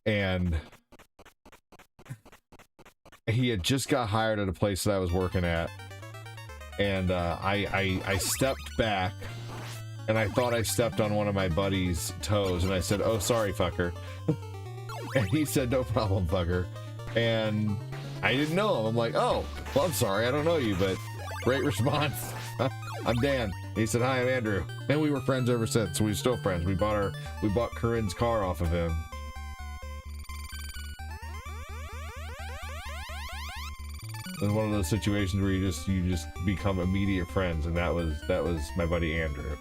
and he had just got hired at a place that I was working at, and I stepped back, and I thought I stepped on one of my buddy's toes, and I said, "Oh, sorry, fucker," and he said, "No problem, fucker." And I didn't know him. I'm like, oh, well, I'm sorry, I don't know you, but great response. I'm Dan. He said, hi, I'm Andrew. And we were friends ever since. We're still friends. We bought Corinne's car off of him. It's one of those situations where you just become immediate friends, and that was my buddy Andrew.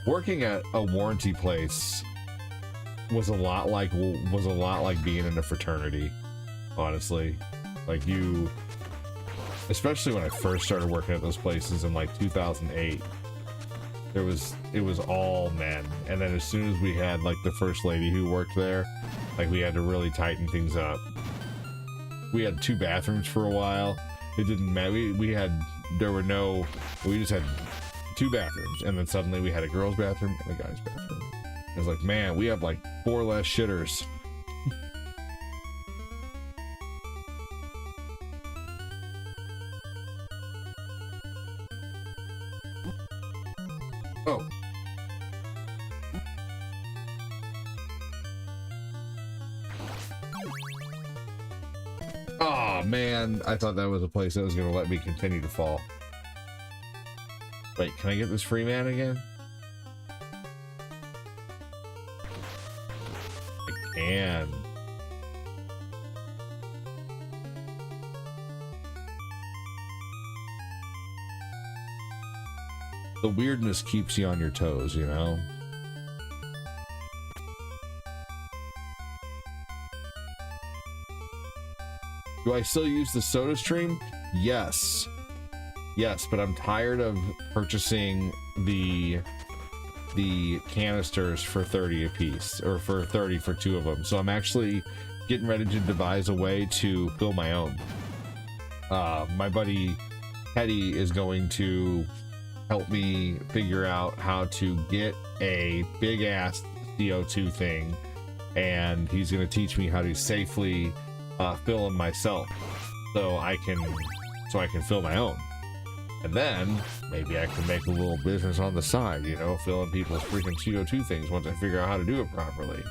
Working at a warranty place was a lot like being in a fraternity, honestly. Like you, especially when I first started working at those places in like 2008, it was all men. And then as soon as we had like the first lady who worked there, like we had to really tighten things up. We had 2 bathrooms for a while. It didn't matter. We just had 2 bathrooms, and then suddenly we had a girl's bathroom and a guy's bathroom. It was like, man, we have like 4 less shitters. Oh. man, I thought that was a place that was going to let me continue to fall. Wait, can I get this free man again? I can. The weirdness keeps you on your toes, you know? Do I still use the soda stream? Yes. Yes, but I'm tired of purchasing the canisters for 30 a piece, or for 30 for 2 of them. So I'm actually getting ready to devise a way to fill my own. My buddy Teddy is going to help me figure out how to get a big ass CO2 thing, and he's going to teach me how to safely fill them myself, so I can fill my own. And then maybe I can make a little business on the side, you know, filling people's freaking CO2 things once I figure out how to do it properly.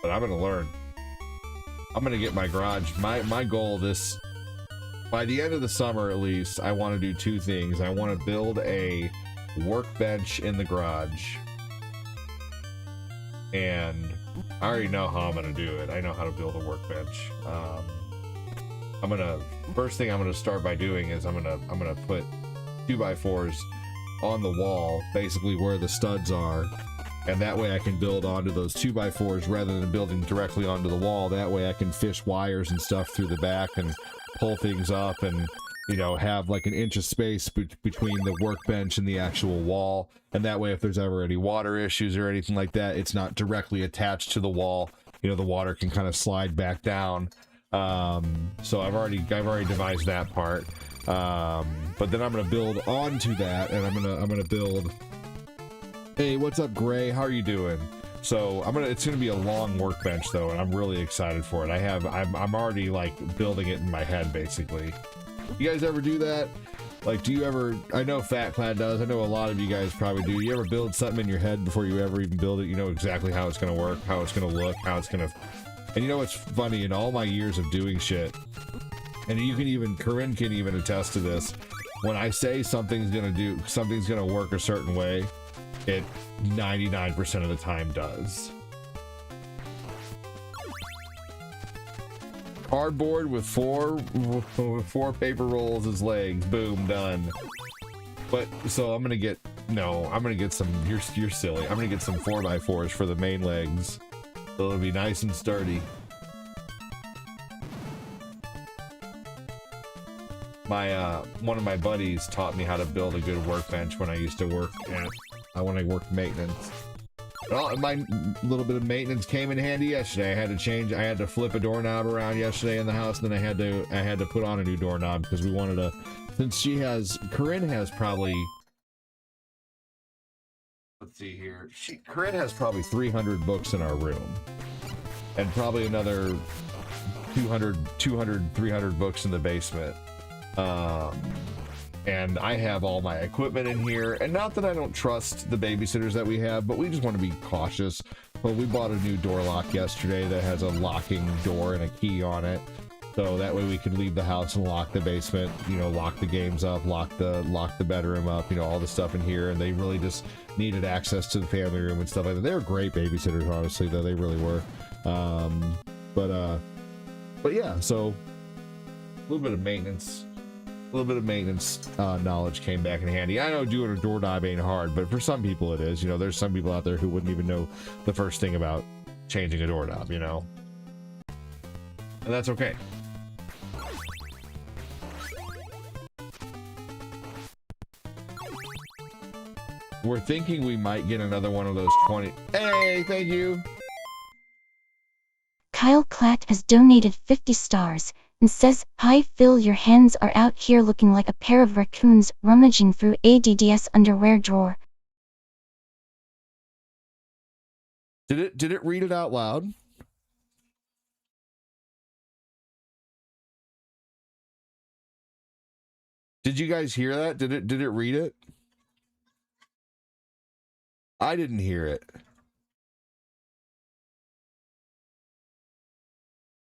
But I'm gonna learn. I'm gonna get my garage. My goal this, by the end of the summer at least, I want to do 2 things. I want to build a workbench in the garage, and I already know how I'm gonna do it. I know how to build a workbench. First thing I'm gonna start by doing is I'm gonna put 2x4s on the wall, basically where the studs are, and that way I can build onto those 2x4s rather than building directly onto the wall. That way I can fish wires and stuff through the back and pull things up, and you know, have like an inch of space between the workbench and the actual wall. And that way, if there's ever any water issues or anything like that, it's not directly attached to the wall. You know, the water can kind of slide back down. So I've already devised that part. But then I'm gonna build onto that, and I'm gonna build. Hey, what's up, Gray? How are you doing? So it's gonna be a long workbench though, and I'm really excited for it. I'm already like building it in my head basically. You guys ever do that? Like, do you ever, I know Fat Clad does, I know a lot of you guys probably do. You ever build something in your head before you ever even build it? You know exactly how it's gonna work, how it's gonna look, how it's gonna, and you know what's funny, in all my years of doing shit, and you can even, Corinne can even attest to this, when I say something's gonna work a certain way, it 99% of the time does. Cardboard with four paper rolls as legs. Boom, done. But so I'm gonna get some. You're silly. I'm gonna get some 4x4s for the main legs, so it'll be nice and sturdy. One of my buddies taught me how to build a good workbench when I used to work maintenance. Well, my little bit of maintenance came in handy yesterday. I had to flip a doorknob around yesterday in the house, and then I had to put on a new doorknob because we wanted to, since Corinne has probably, let's see here, Corinne has probably 300 books in our room, and probably another 200, 300 books in the basement. And I have all my equipment in here, and not that I don't trust the babysitters that we have, but we just want to be cautious. Well, we bought a new door lock yesterday that has a locking door and a key on it, so that way we can leave the house and lock the basement, you know, lock the games up, lock the bedroom up, you know, all the stuff in here. And they really just needed access to the family room and stuff like that. They were great babysitters, honestly, though, they really were. But yeah, so a little bit of maintenance knowledge came back in handy. I know doing a doorknob ain't hard, but for some people it is. You know, there's some people out there who wouldn't even know the first thing about changing a doorknob, you know? And that's okay. We're thinking we might get another one of those 20... Hey, thank you! Kyle Klatt has donated 50 stars and says, "Hi Phil, your hands are out here looking like a pair of raccoons rummaging through ADD's underwear drawer." Did it read it out loud? Did you guys hear that? Did it read it? I didn't hear it.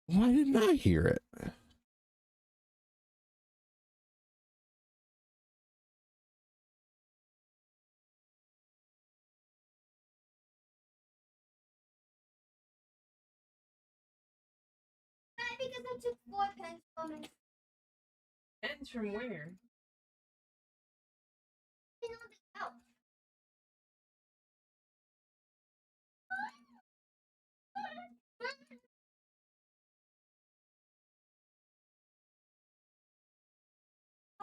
Why didn't I hear it? Because I took 4 pens from it. Pens from where? Oh.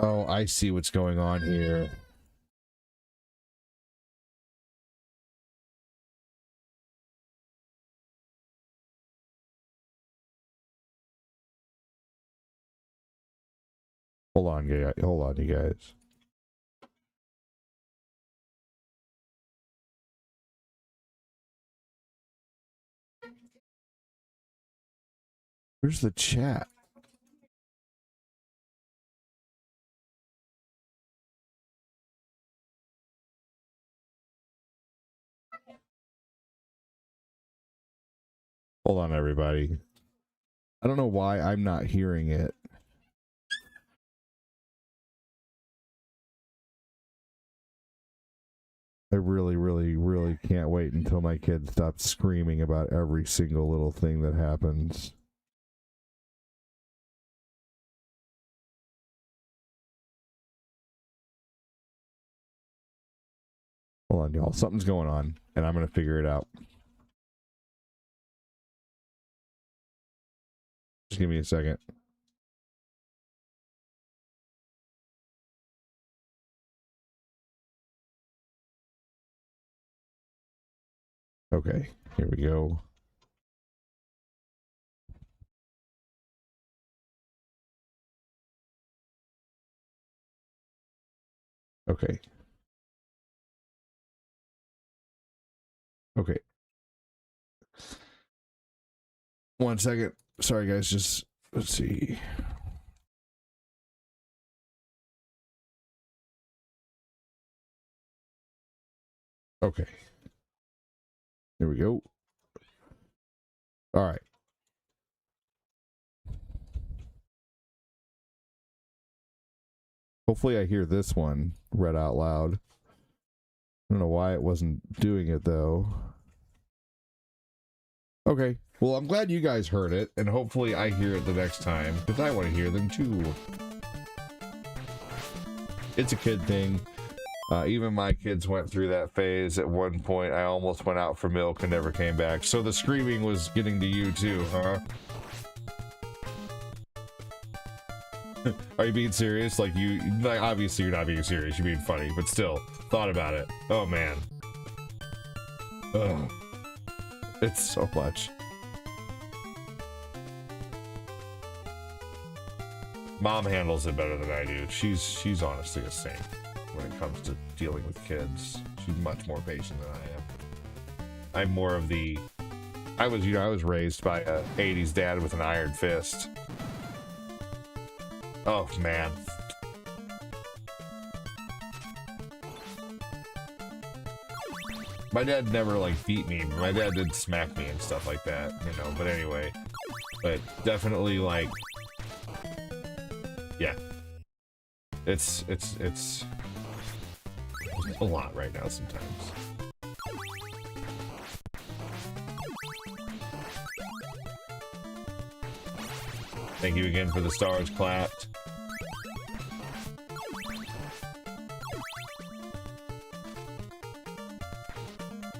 Oh, I see what's going on here. Hold on, you guys. Where's the chat? Hold on, everybody. I don't know why I'm not hearing it. I really, really, really can't wait until my kids stop screaming about every single little thing that happens. Hold on, y'all. Something's going on, and I'm going to figure it out. Just give me a second. Okay, here we go. Okay. Okay. 1 second. Sorry, guys. Just let's see. Okay. There we go. All right. Hopefully I hear this one read out loud. I don't know why it wasn't doing it though. Okay. Well, I'm glad you guys heard it, and hopefully I hear it the next time, because I want to hear them too. It's a kid thing. Even my kids went through that phase. At one point, I almost went out for milk and never came back. So the screaming was getting to you too, huh? Are you being serious? Like obviously you're not being serious. You're being funny, but still, thought about it. Oh man. Ugh. It's so much. Mom handles it better than I do. She's honestly a saint when it comes to dealing with kids. She's much more patient than I am. I'm more of the... I was raised by a 80s dad with an iron fist. Oh, man. My dad never, like, beat me. My dad did smack me and stuff like that, you know, but anyway. But definitely, like... Yeah. It's a lot right now sometimes. Thank you again for the stars clapped.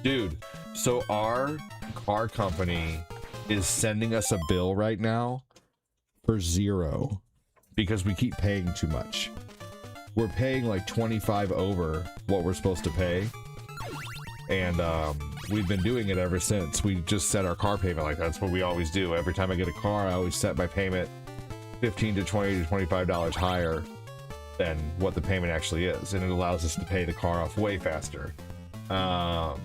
Dude, so our car company is sending us a bill right now for $0 because we keep paying too much. We're paying like 25 over what we're supposed to pay, and we've been doing it ever since. We just set our car payment like that. That's what we always do. Every time I get a car, I always set my payment $15 to $20 to $25 higher than what the payment actually is, and it allows us to pay the car off way faster. So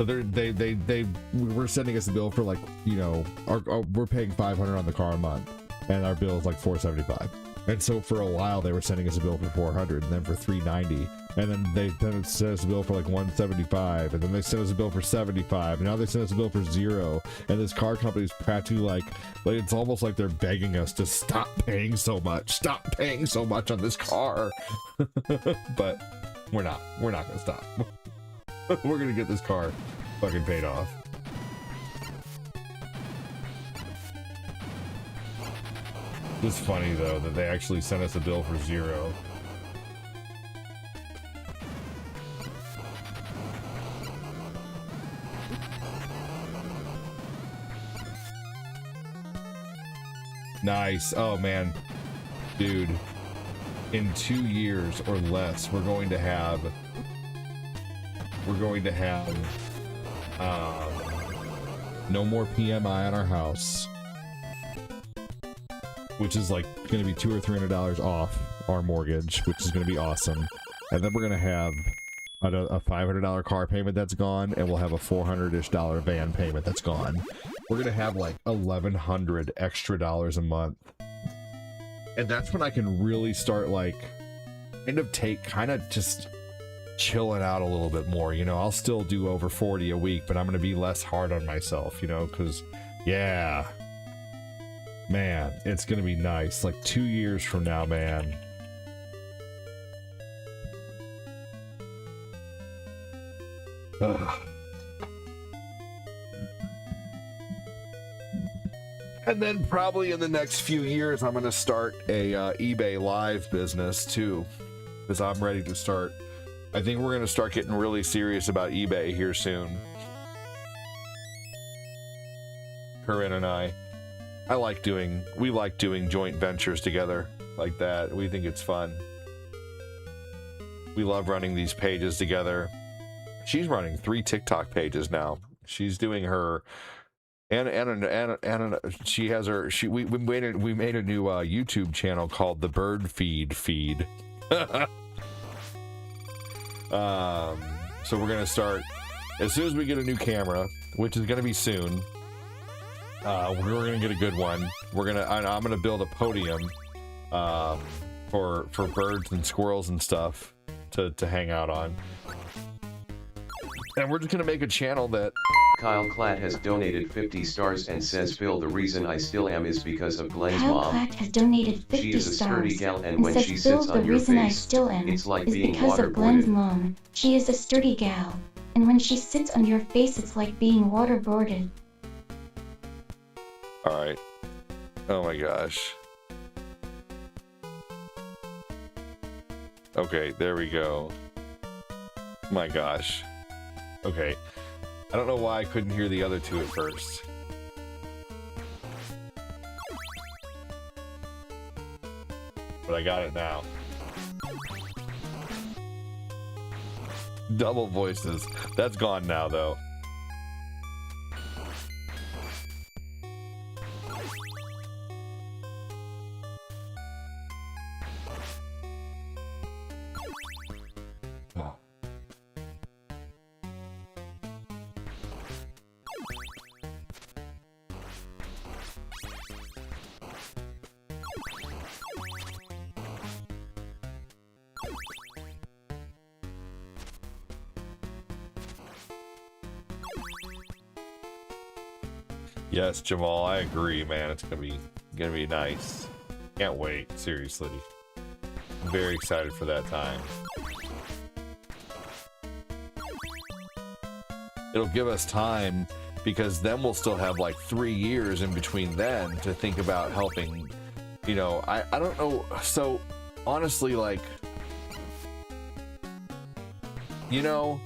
we're sending us a bill for, like, you know, we're paying $500 on the car a month, and our bill is like $475. And so for a while they were sending us a bill for $400, and then for $390 And then they sent us a bill for like $175, and then they sent us a bill for $75, and now they sent us a bill for $0. And this car company is practically like it's almost like they're begging us to stop paying so much. Stop paying so much on this car. But we're not gonna stop. We're gonna get this car fucking paid off. It's funny though that they actually sent us a bill for $0. Nice. Oh man, dude, in 2 years or less we're going to have no more PMI on our house, which is like going to be $200 or $300 off our mortgage, which is going to be awesome. And then we're going to have a $500 car payment that's gone, and we'll have a $400-ish van payment that's gone. We're gonna have like $1,100 extra dollars a month, and that's when I can really start like kind of just chilling out a little bit more. You know, I'll still do over 40 a week, but I'm gonna be less hard on myself, you know, because yeah, man, it's gonna be nice. Like 2 years from now, man. Ugh. And then probably in the next few years, I'm going to start a eBay live business too, because I'm ready to start. I think we're going to start getting really serious about eBay here soon. Corinne and we like doing joint ventures together like that. We think it's fun. We love running these pages together. She's running 3 TikTok pages now. She's doing her. And she has her. We made a new YouTube channel called the Bird Feed. So we're gonna start as soon as we get a new camera, which is gonna be soon. We're gonna get a good one. I'm gonna build a podium for birds and squirrels and stuff to hang out on. And we're just gonna make a channel that. Kyle Klatt has donated 50 stars and says, Phil, the reason I still am is because of Glenn's Kyle mom. Klatt has donated 50 She is a sturdy stars gal, and and when says, she Phil, sits the on your reason I face, still am it's like is being because of Glenn's waterboarded. mom. She is a sturdy gal, and when she sits on your face, it's like being waterboarded. All right. Oh my gosh. Okay, there we go. My gosh. Okay. I don't know why I couldn't hear the other two at first. But I got it now. Double voices. That's gone now, though. Yes, Jamal, I agree, man. It's gonna be nice. Can't wait, seriously. I'm very excited for that time. It'll give us time because then we'll still have like 3 years in between then to think about helping. You know, I don't know. So honestly, like, you know,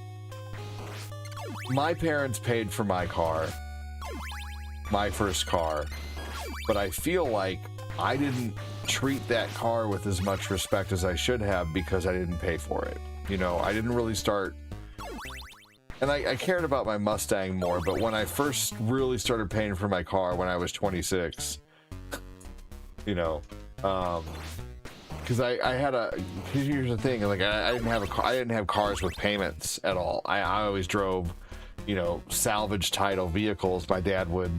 my parents paid for my car. My first car, but I feel like I didn't treat that car with as much respect as I should have because I didn't pay for it. You know, I didn't really start, and I cared about my Mustang more, but when I first really started paying for my car when I was 26, you know, because I had here's the thing, like I didn't have cars with payments at all. I always drove, you know, salvage title vehicles. My dad would,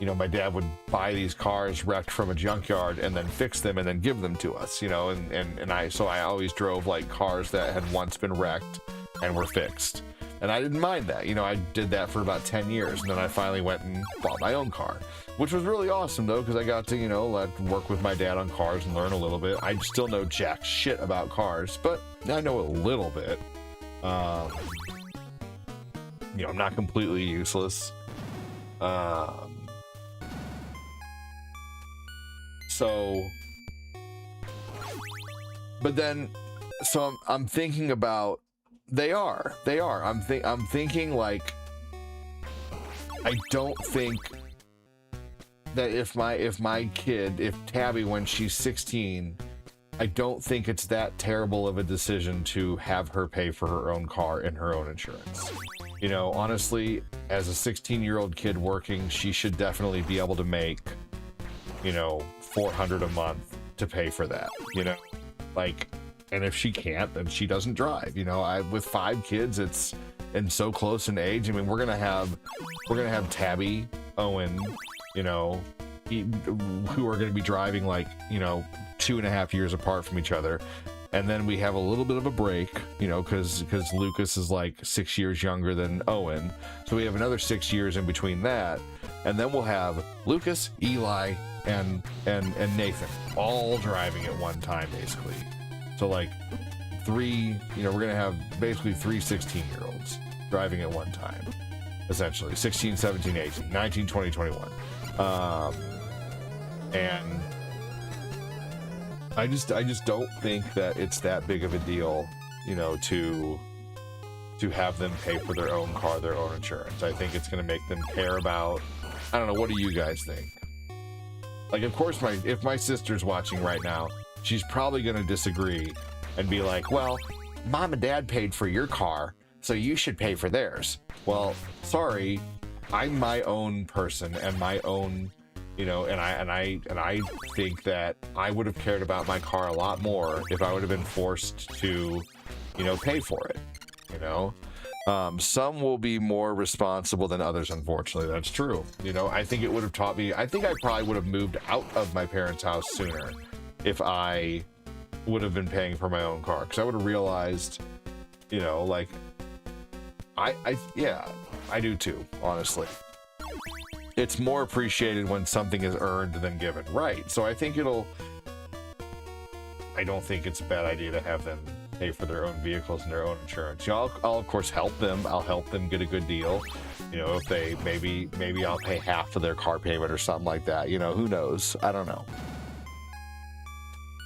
you know, my dad would buy these cars wrecked from a junkyard and then fix them and then give them to us, you know, and I always drove like cars that had once been wrecked and were fixed. And I didn't mind that, you know, I did that for about 10 years, and then I finally went and bought my own car, which was really awesome though, because I got to, you know, work with my dad on cars and learn a little bit. I still know jack shit about cars, but I know a little bit. You know, I'm not completely useless. So, but then, so I'm thinking about, they are. I'm thinking like, I don't think that if Tabby, when she's 16, I don't think it's that terrible of a decision to have her pay for her own car and her own insurance. You know, honestly, as a 16-year-old kid working, she should definitely be able to make, you know, $400 a month to pay for that, you know, like, and if she can't, then she doesn't drive, you know. With 5 kids, it's, and so close in age, I mean, we're gonna have Tabby, Owen, you know, who are gonna be driving like, you know, 2.5 years apart from each other. And then we have a little bit of a break, you know, because Lucas is like 6 years younger than Owen. So we have another 6 years in between that. And then we'll have Lucas, Eli, and Nathan all driving at one time, basically. So like 3, you know, we're going to have basically 3 16-year-olds driving at one time, essentially. 16, 17, 18, 19, 20, 21. And I just don't think that it's that big of a deal, you know, to have them pay for their own car, their own insurance. I think it's going to make them care about, I don't know, what do you guys think? Like, of course, if my sister's watching right now, she's probably going to disagree and be like, well, mom and dad paid for your car, so you should pay for theirs. Well, sorry, I'm my own person and my own, you know, and I think that I would have cared about my car a lot more if I would have been forced to, you know, pay for it, you know. Some will be more responsible than others, unfortunately. That's true. You know, I think it would have taught me, I think I probably would have moved out of my parents' house sooner if I would have been paying for my own car, because I would have realized, you know, like, yeah, I do too, honestly. It's more appreciated when something is earned than given, right? So I think I don't think it's a bad idea to have them pay for their own vehicles and their own insurance. You know, I'll of course help them. I'll help them get a good deal. You know, if they, maybe I'll pay half of their car payment or something like that. You know, who knows? I don't know.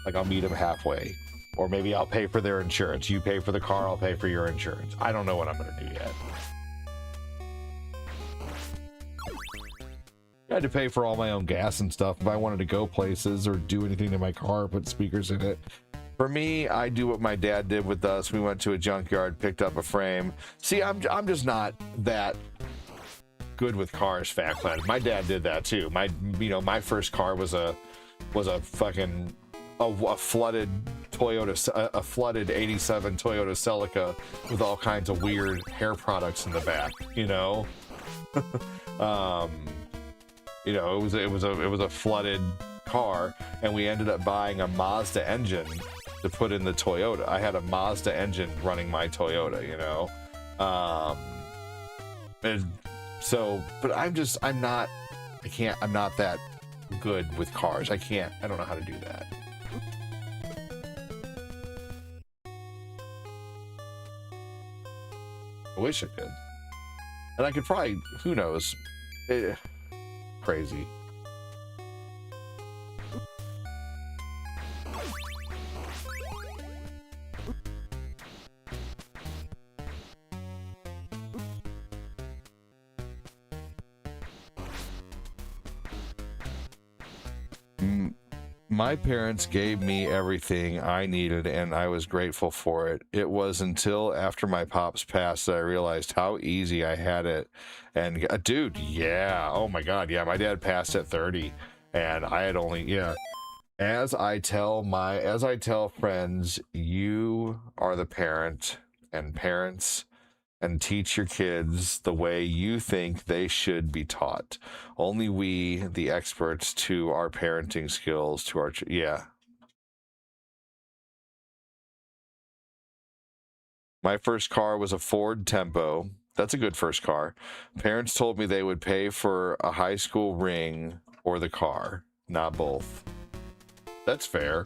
Like, I'll meet them halfway. Or maybe I'll pay for their insurance. You pay for the car, I'll pay for your insurance. I don't know what I'm going to do yet. I had to pay for all my own gas and stuff if I wanted to go places or do anything to my car, put speakers in it. For me, I do what my dad did with us. We went to a junkyard, picked up a frame. See, I'm just not that good with cars, Factland. My dad did that too. My first car was a fucking a flooded Toyota, a flooded '87 Toyota Celica with all kinds of weird hair products in the back. You know, you know, it was a flooded car, and we ended up buying a Mazda engine to put in the Toyota. I had a Mazda engine running my Toyota, you know. And so, but I'm not that good with cars. I don't know how to do that. I wish I could. And I could probably, who knows? Crazy. My parents gave me everything I needed, and I was grateful for it. It was until after my pops passed that I realized how easy I had it. And dude, yeah, oh my God, yeah, my dad passed at 30, and I had only, yeah. As I tell friends, you are the parent, and parents, and teach your kids the way you think they should be taught. Only we, the experts, to our parenting skills, to our... yeah. My first car was a Ford Tempo. That's a good first car. Parents told me they would pay for a high school ring or the car, not both. That's fair.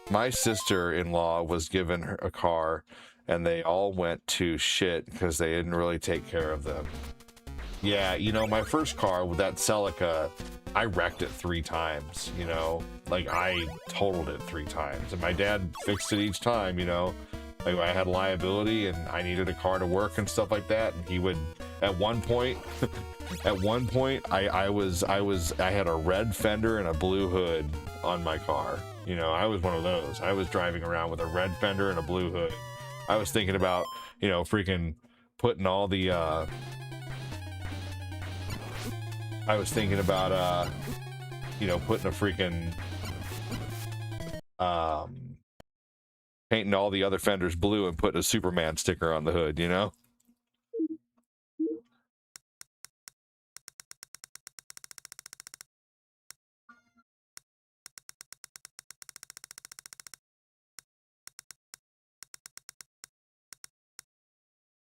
My sister-in-law was given her a car, and they all went to shit because they didn't really take care of them. Yeah, you know, my first car with that Celica, I wrecked it 3 times, you know? Like, I totaled it 3 times, and my dad fixed it each time, you know? Like, I had liability, and I needed a car to work and stuff like that, and he would, at one point, I had a red fender and a blue hood on my car. You know, I was one of those. I was driving around with a red fender and a blue hood. I was thinking about, you know, freaking putting all the, I was thinking about, you know, putting a freaking, painting all the other fenders blue and putting a Superman sticker on the hood, you know?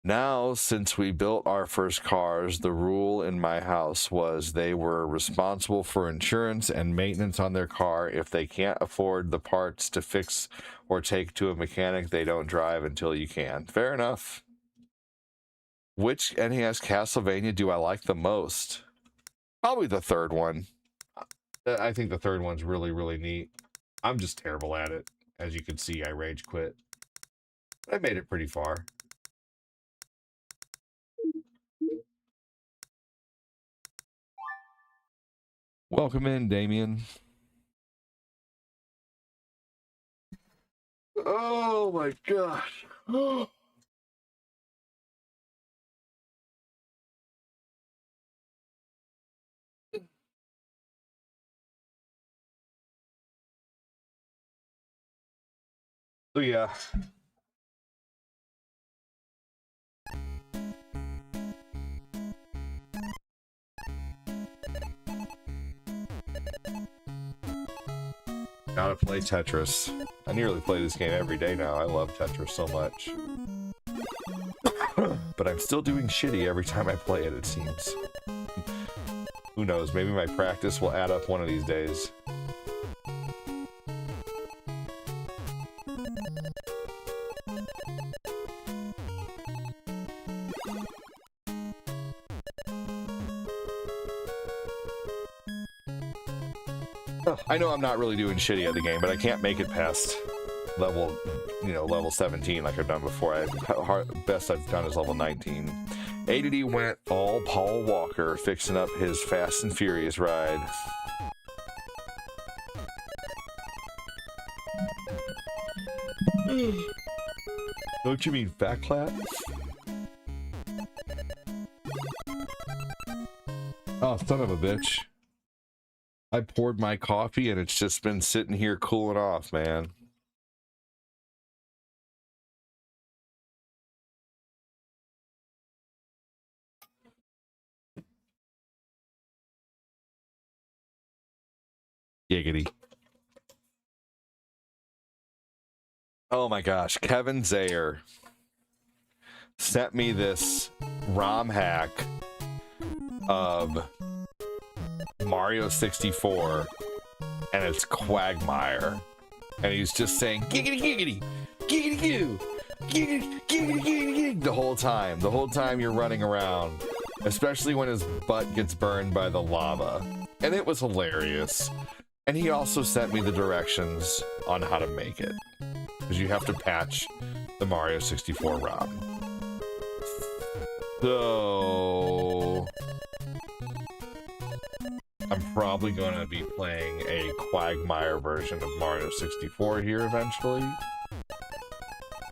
Now, since we built our first cars, the rule in my house was they were responsible for insurance and maintenance on their car. If they can't afford the parts to fix or take to a mechanic, they don't drive until you can. Fair enough. Which NES Castlevania do I like the most? Probably the third one. I think the third one's really, really neat. I'm just terrible at it. As you can see, I rage quit. I made it pretty far. Welcome in, Damien. Oh my gosh. So yeah. Gotta play Tetris. I nearly play this game every day now. I love Tetris so much. But I'm still doing shitty every time I play it, it seems. Who knows, maybe my practice will add up one of these days. I know I'm not really doing shitty at the game, but I can't make it past level, you know, level 17 like I've done before. Best I've done is level 19. ADD went all Paul Walker, fixing up his Fast and Furious ride. Don't you mean fat clap? Oh, son of a bitch. I poured my coffee and it's just been sitting here cooling off, man. Giggity. Oh my gosh, Kevin Zayer sent me this ROM hack of Mario 64, and it's Quagmire, and he's just saying giggity giggity giggity goo giggity giggity giggity the whole time you're running around, especially when his butt gets burned by the lava, and it was hilarious. And he also sent me the directions on how to make it, because you have to patch the Mario 64 ROM. So I'm probably going to be playing a Quagmire version of Mario 64 here eventually.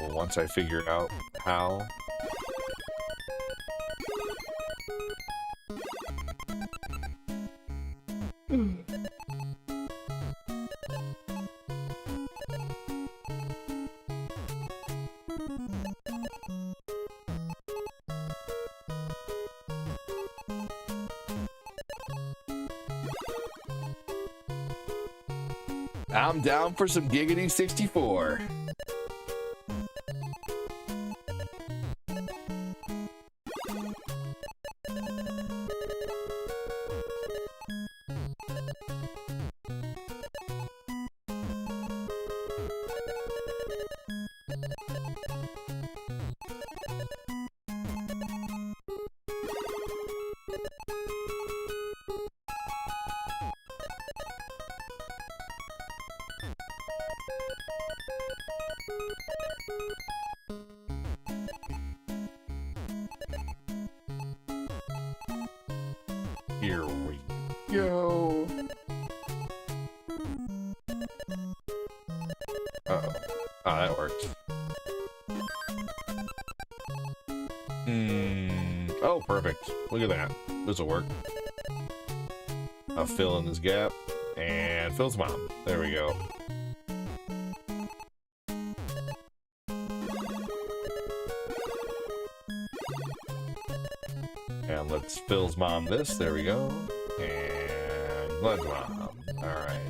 Well, once I figure out how. I'm down for some Giggity 64. Here we go. Uh-oh. Ah, that works. Oh, perfect. Look at that. This will work. I'll fill in this gap. And Phil's mom. There we go. And let's Phil's mom this. There we go. And Glenn's mom. Alright.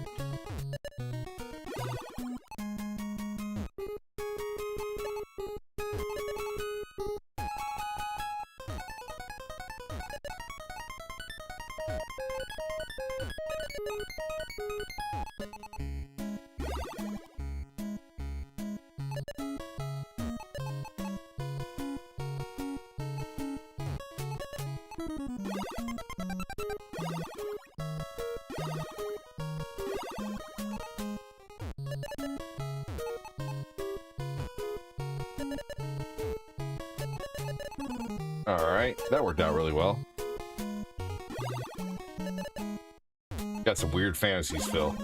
Alright, that worked out really well. Got some weird fantasies, Phil.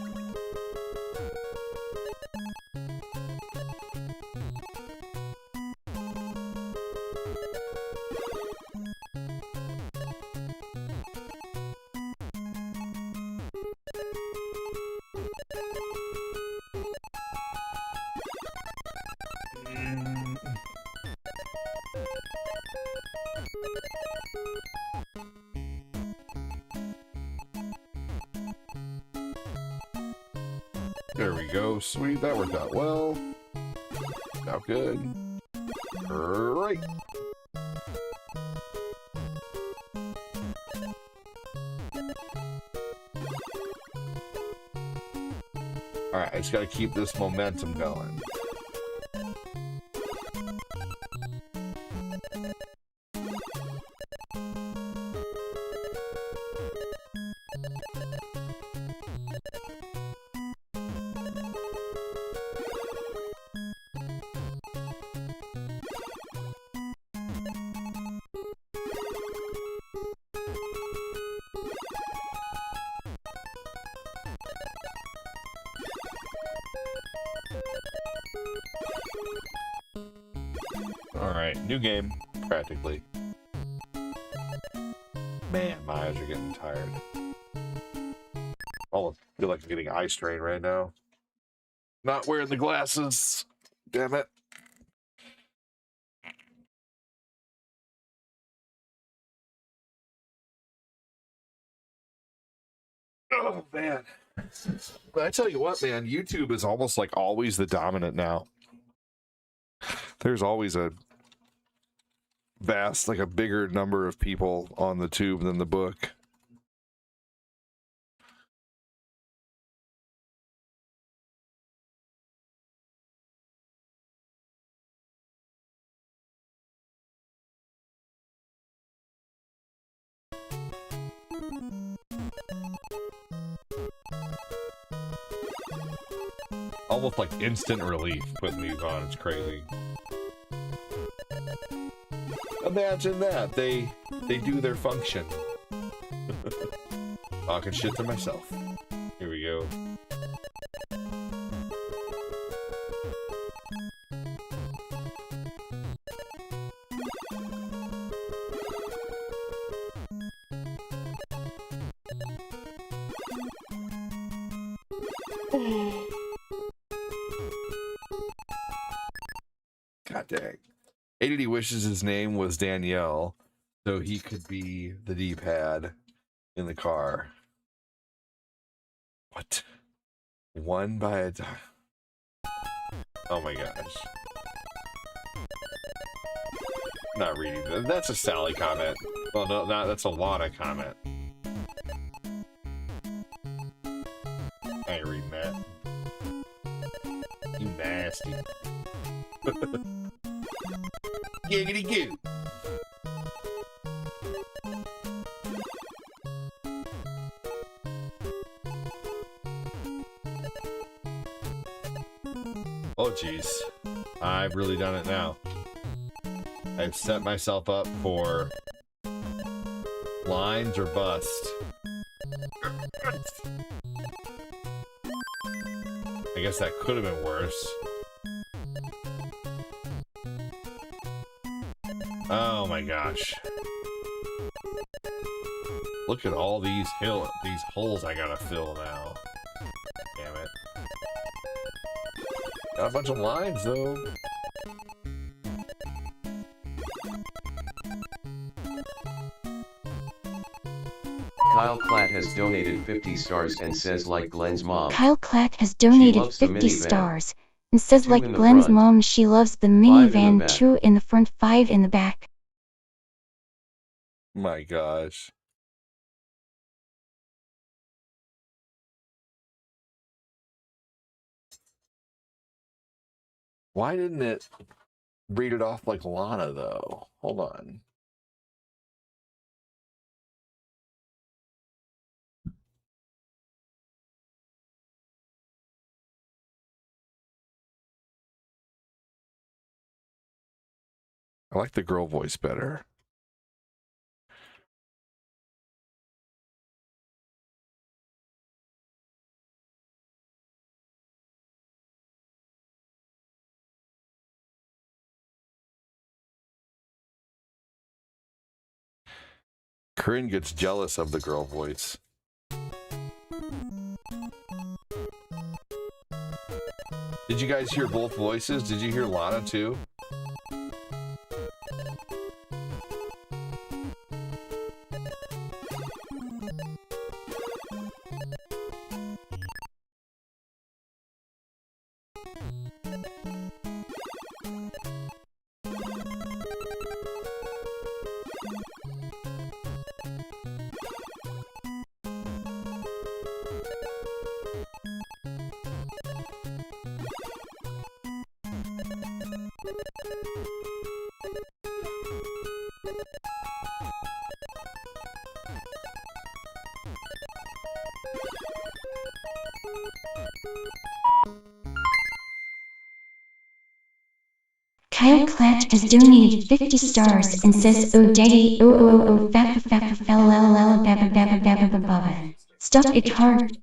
There we go. Sweet. That worked out well. Out good. Great. Alright, I just gotta keep this momentum going. Alright, new game, practically. Man, my eyes are getting tired. Almost feel like I'm getting eye strain right now. Not wearing the glasses. Damn it. Oh, man. But I tell you what, man, YouTube is almost like always the dominant now. There's always a vast, like a bigger number of people on the tube than the book. Almost like instant relief putting these on. It's crazy. Imagine that. They do their function. Talking shit to myself. Here we go. God dang. ADD wishes his name was Danielle, so he could be the D-pad in the car. What? One by a time. Oh my gosh. Not reading that. That's a Sally comment. Well, no, not that's a Lana comment. I ain't reading that. You nasty. Giggity goo. Oh jeez. I've really done it now. I've set myself up for lines or bust. I guess that could have been worse. Oh my gosh. Look at all these holes I gotta fill now. Damn it. Got a bunch of lines though. Kyle Klatt has donated 50 stars and says like Glenn's mom. Kyle Clack has donated loves the 50 minivan. stars and says 2 like in the Glenn's front, mom, she loves the 5 in the minivan, back. 2 in the front, 5 in the back. My gosh. Why didn't it read it off like Lana though? Hold on. I like the girl voice better. Corinne gets jealous of the girl voice. Did you guys hear both voices? Did you hear Lana too? Kyle Clatt has donated 50 stars and says, oh daddy, oh, baba, baba, baba, baba, baba, baba, baba. Stop it hard.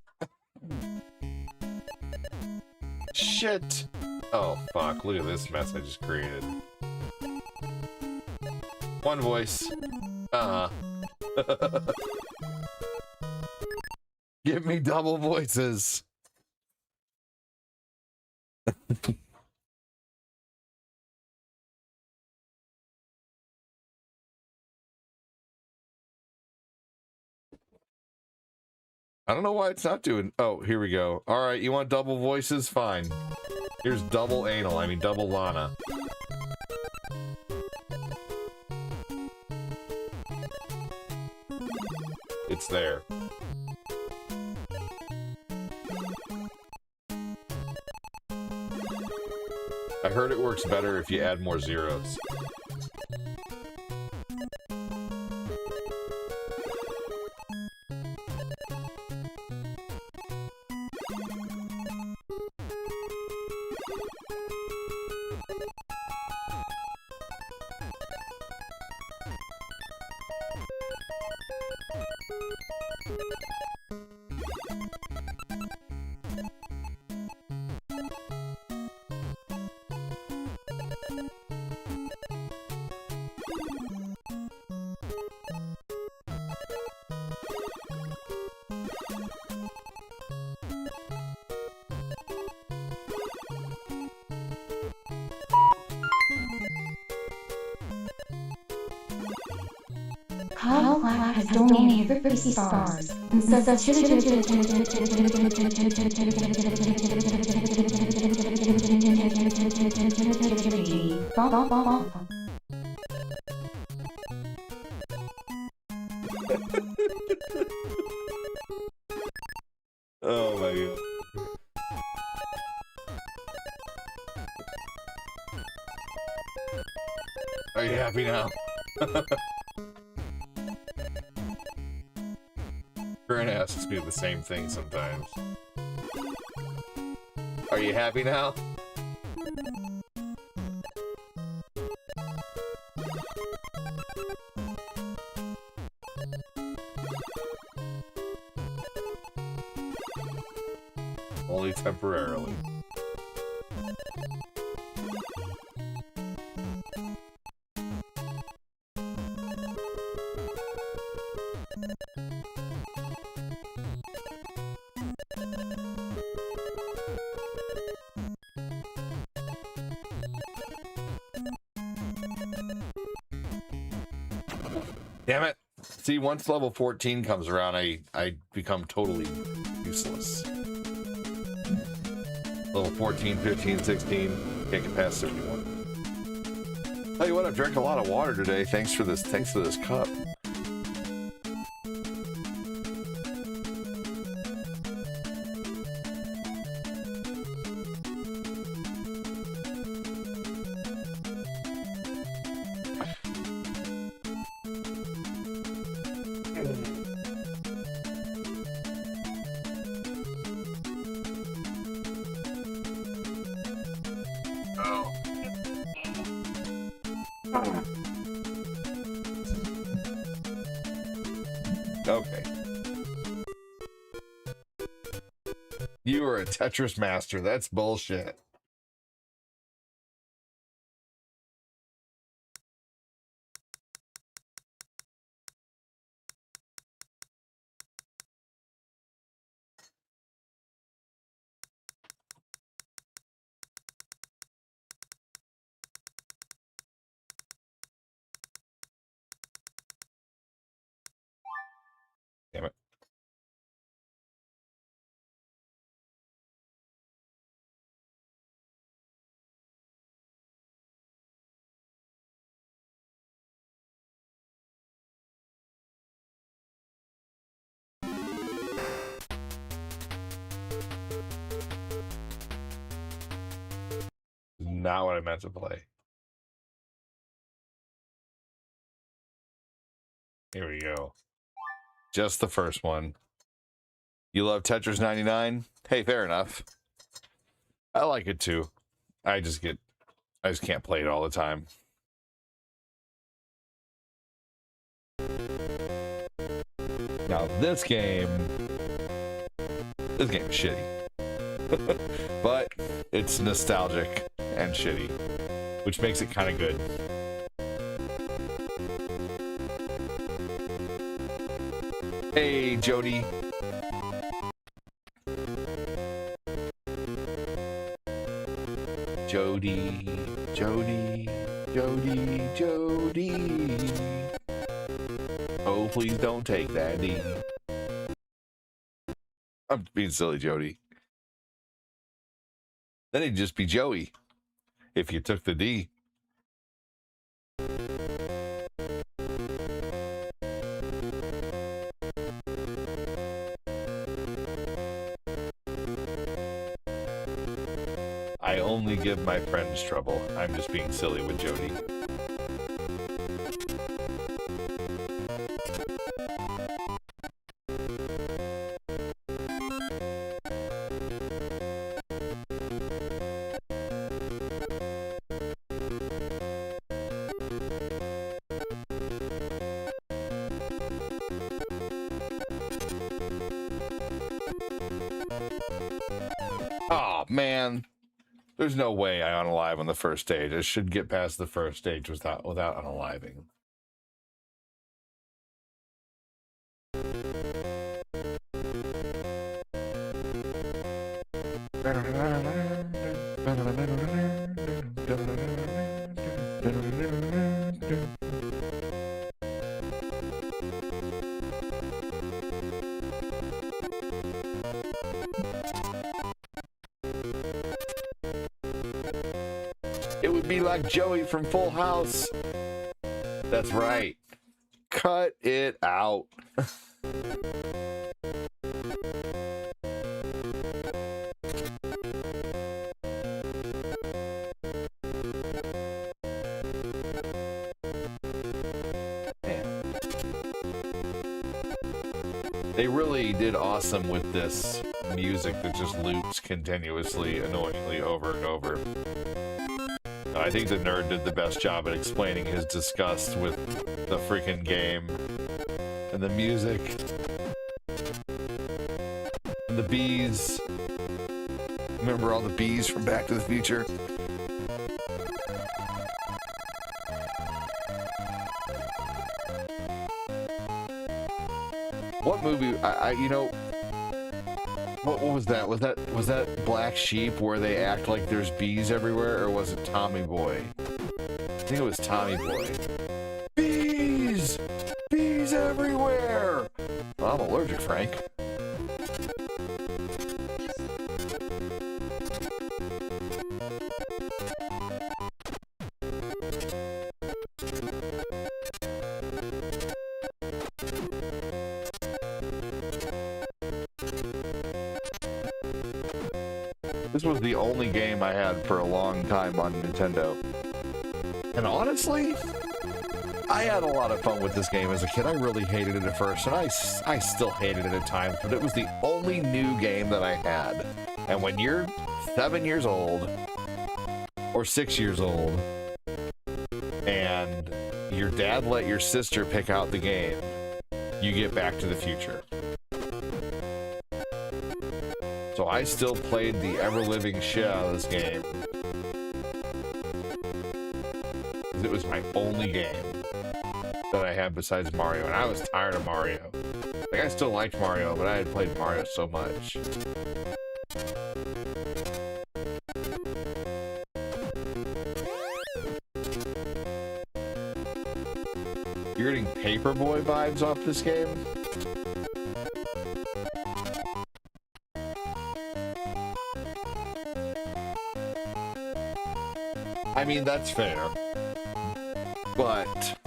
Shit! Oh fuck, look at this mess I just created. One voice. Give me double voices. I don't know why it's not doing. Oh, here we go. All right, you want double voices? Fine. Here's double anal. I mean, double Lana. It's there. I heard it works better if you add more zeros. Kyle Clack has donated 50 stars and says Oh my god. Are you happy now? Karen asks me the same thing sometimes. Are you happy now? Only temporarily. Damn it. See, once level 14 comes around, I become totally useless. Level 14, 15, 16, can't get past 31. Tell you what, I've drank a lot of water today. Thanks for this cup. Okay. You are a Tetris master. That's bullshit. Damn it. Not what I meant to play. Here we go. Just the first one. You love Tetris 99? Hey, fair enough. I like it too. I just can't play it all the time. Now this game is shitty. But it's nostalgic and shitty, which makes it kind of good. Hey, Jody. Jody, Jody, Jody, Jody. Oh, please don't take that D. I'm being silly, Jody. Then it'd just be Joey if you took the D. I only give my friends trouble. I'm just being silly with Jody. Oh, man. There's no way I unalive on the first stage. I should get past the first stage without unaliving. be like Joey from Full House. That's right. Cut it out. They really did awesome with this music that just loops continuously, annoyingly over and over. I think the nerd did the best job at explaining his disgust with the freaking game and the music and the bees. Remember all the bees from Back to the Future? What movie? You know, what was that? Was that Black Sheep where they act like there's bees everywhere, or was it Tommy Boy? I think it was Tommy Boy. Bees! Bees everywhere! Well, I'm allergic, Frank. This was the only game I had for a long time on Nintendo. And honestly, I had a lot of fun with this game as a kid. I really hated it at first, and I still hated it at times, but it was the only new game that I had. And when you're 7 years old, or 6 years old, and your dad let your sister pick out the game, you get Back to the Future. So I still played the ever-living shit out of this game. It was my only game that I had besides Mario, and I was tired of Mario. Like, I still liked Mario, but I had played Mario so much. You're getting Paperboy vibes off this game? I mean, that's fair. But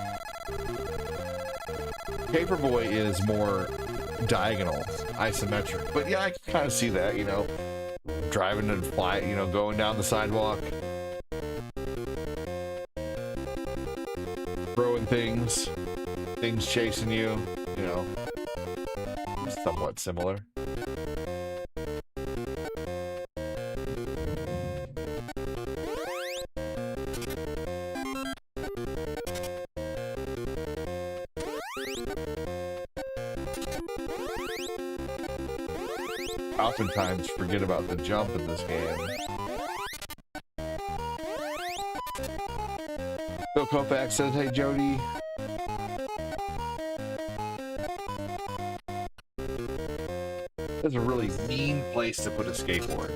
Paperboy is more diagonal, isometric. But yeah, I can kind of see that, you know, driving and flying, you know, going down the sidewalk, throwing things chasing you, you know, somewhat similar. Oftentimes forget about the jump in this game. Bill Kopak says, hey Jody. That's a really mean place to put a skateboard.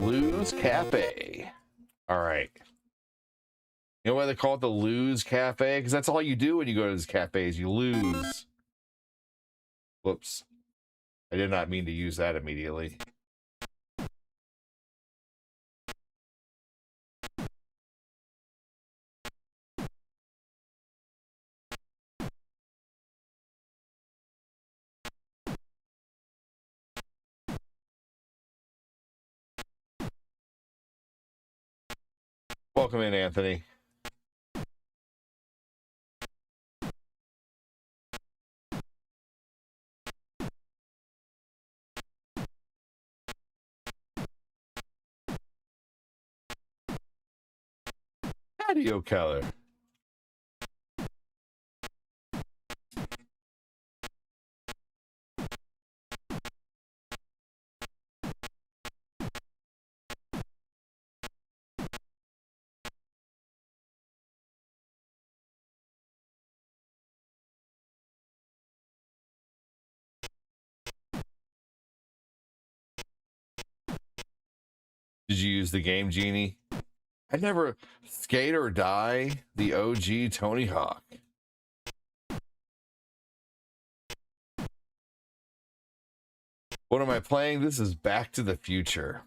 Lou's Cafe. All right. You know why they call it the Lou's Cafe? Because that's all you do when you go to these cafes. You lose. Whoops. I did not mean to use that immediately. Welcome in, Anthony. Patio Keller. Did you use the Game Genie? I never... Skate or Die, the OG Tony Hawk. What am I playing? This is Back to the Future.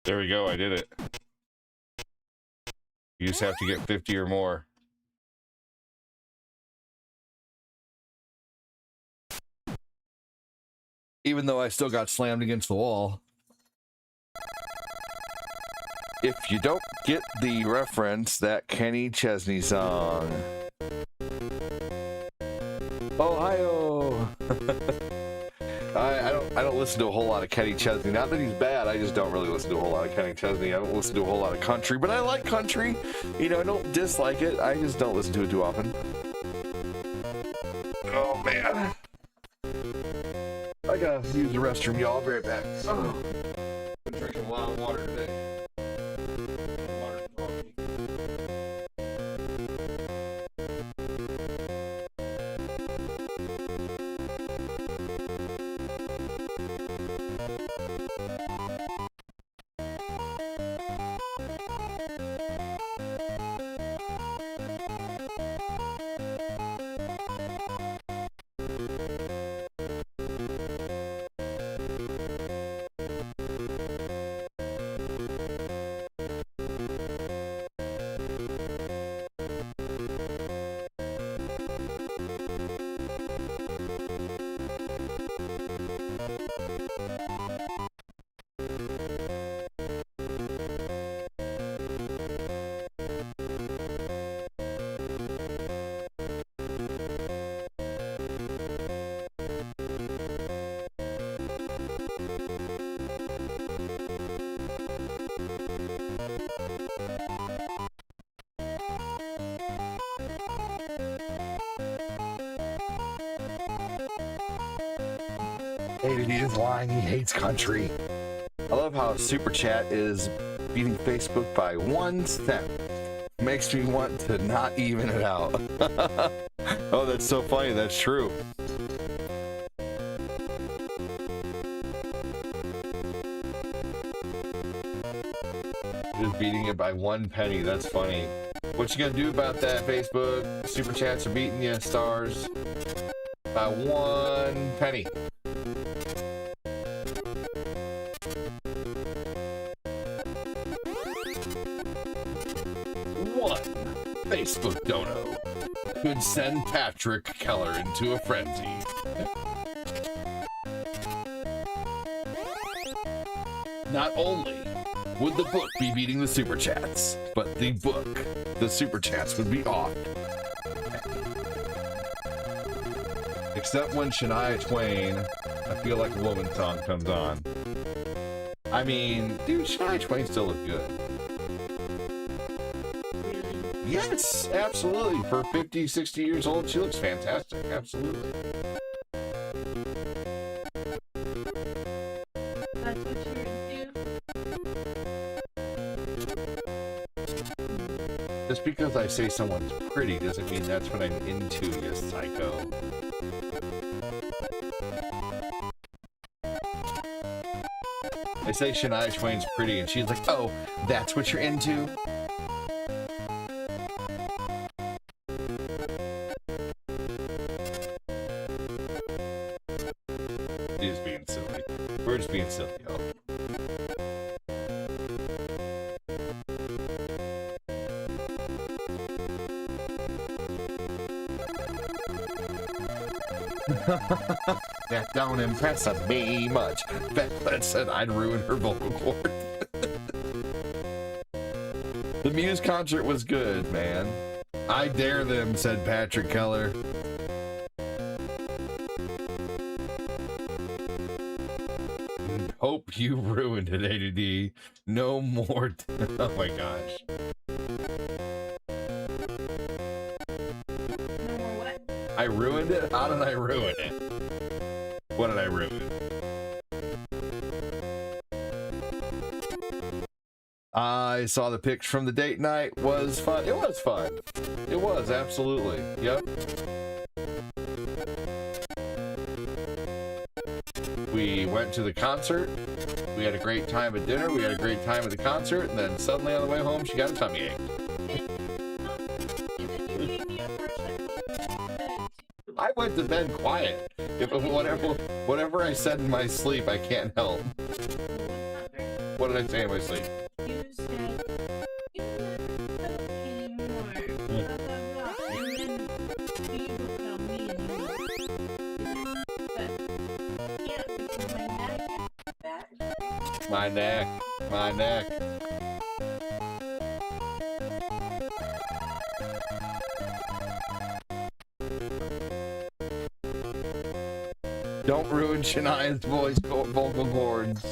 There we go, I did it. You just have to get 50 or more. Even though I still got slammed against the wall. If you don't get the reference, that Kenny Chesney song. Ohio! I don't listen to a whole lot of Kenny Chesney. Not that he's bad, I just don't really listen to a whole lot of Kenny Chesney. I don't listen to a whole lot of country, but I like country. You know, I don't dislike it. I just don't listen to it too often. Oh, man. I gotta use the restroom, y'all. I'll be right back. Oh, been drinking a lot of water today. Water's wrong with me. David, he is lying. He hates country. I love how Super Chat is beating Facebook by 1 cent. Makes me want to not even it out. Oh, that's so funny. That's true. Just beating it by 1 penny. That's funny. What you gonna do about that, Facebook? Super Chats are beating you, stars, by 1 penny. Facebook dono could send Patrick Keller into a frenzy. Not only would the book be beating the Super Chats, but the Super Chats would be off. Except when Shania Twain, I Feel Like a Woman song comes on. I mean, dude, Shania Twain still looks good. Yes, absolutely. For 50, 60 years old, she looks fantastic. Absolutely. That's what you're into? Just because I say someone's pretty doesn't mean that's what I'm into, you psycho. I say Shania Twain's pretty and she's like, oh, that's what you're into? He's being silly. We're just being silly, y'all. That don't impress me much. That said I'd ruin her vocal cord. The Muse concert was good, man. I dare them, said Patrick Keller. Hope you ruined it, ADD. No more. Oh my gosh. No more what? I ruined it? How did I ruin it? What did I ruin? I saw the pics from the date night. Was fun. It was fun. It was, absolutely. Yep. We went to the concert. We had a great time at dinner. We had a great time at the concert. And then suddenly on the way home, she got a tummy ache. I went to bed quiet. Whatever I said in my sleep, I can't help. What did I say in my sleep? You said, you never love me anymore, blah, blah, blah. And then you will tell me anymore. But, yeah, because my neck is bad. My neck. My neck. Don't ruin Shania's voice vocal cords.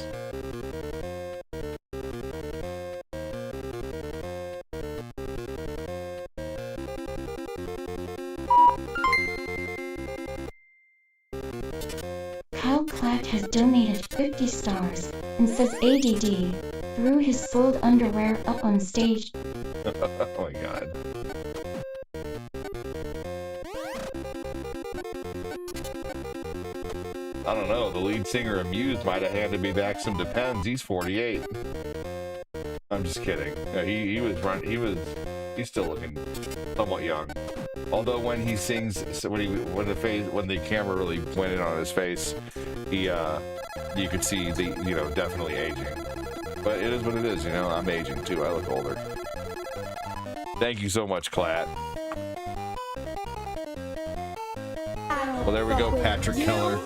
Kyle Clatt has donated 50 stars and says ADD threw his soiled underwear up on stage. Oh my god. I don't know, the lead singer of Muse might have handed me back some Depends. He's 48. I'm just kidding. No, he's still looking somewhat young. Although when he sings, when the camera really went in on his face, you could see definitely aging. But it is what it is, I'm aging too. I look older. Thank you so much, Clat. Well, there we go, Patrick Keller.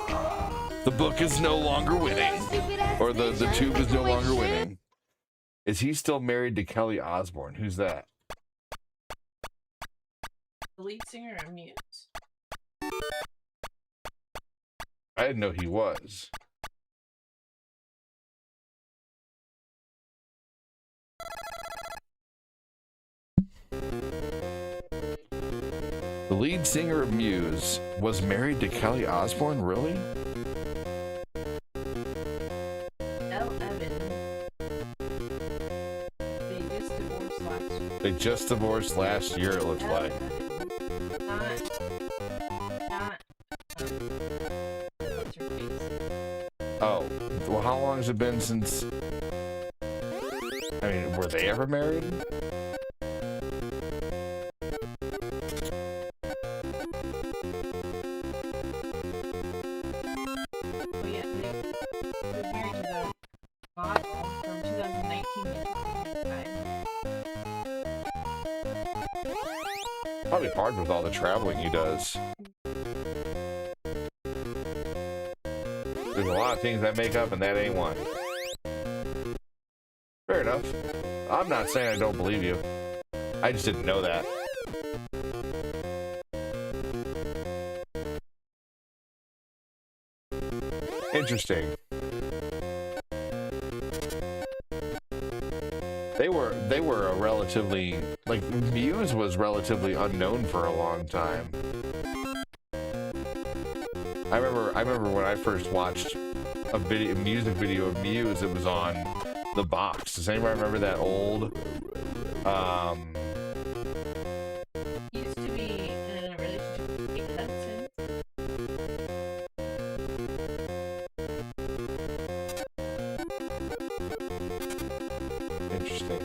The book is no longer winning. Or the tube is no longer winning. Is he still married to Kelly Osbourne? Who's that? The lead singer of Muse. I didn't know he was. The lead singer of Muse was married to Kelly Osbourne? Really? They just divorced last year, it looks like. Oh, well, how long has it been since... I mean, were they ever married? Oh yeah, they were married to the model from 2019 to 2025. Probably hard with all the traveling he does. There's a lot of things that make up, and that ain't one. Fair enough. I'm not saying I don't believe you. I just didn't know that. Interesting. They were a relatively, like, Muse was relatively unknown for a long time. I remember when I first watched a music video of Muse, it was on the box. Does anybody remember that old He used to be in a relationship with Kate Hudson. Interesting.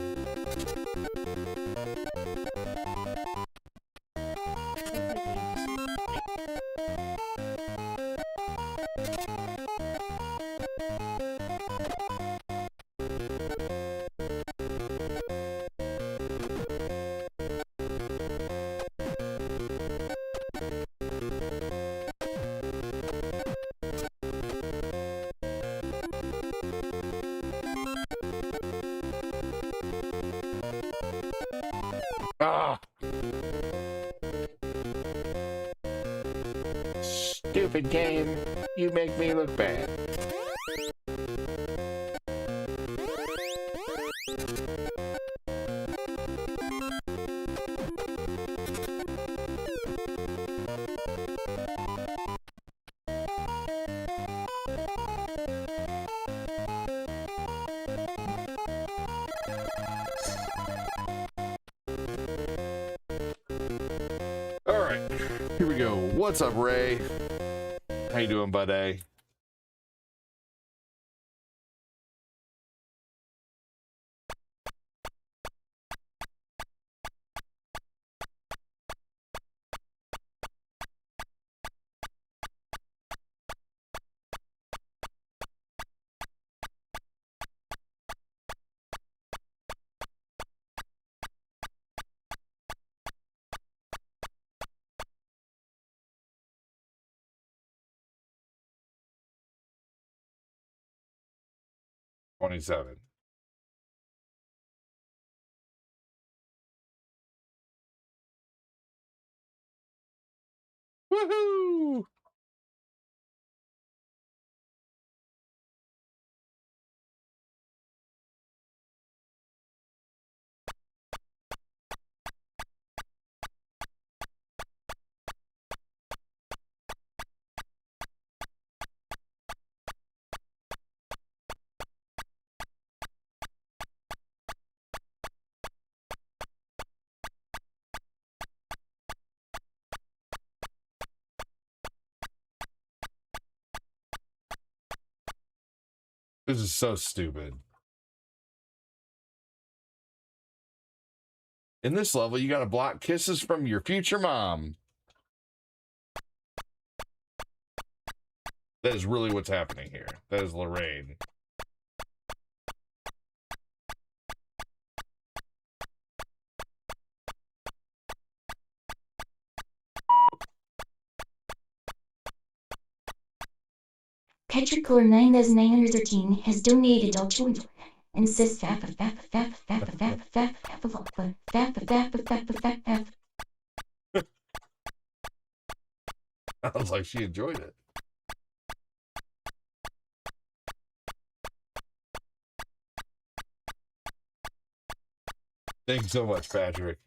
Stupid game. You make me look bad. All right, here we go. What's up, Ray? How you doing, buddy? $27. Woohoo! This is so stupid. In this level, you gotta block kisses from your future mom. That is really what's happening here. That is Lorraine. Petrichor 9913 has donated all children and says Sounds like she enjoyed it. Thanks so much, Patrick.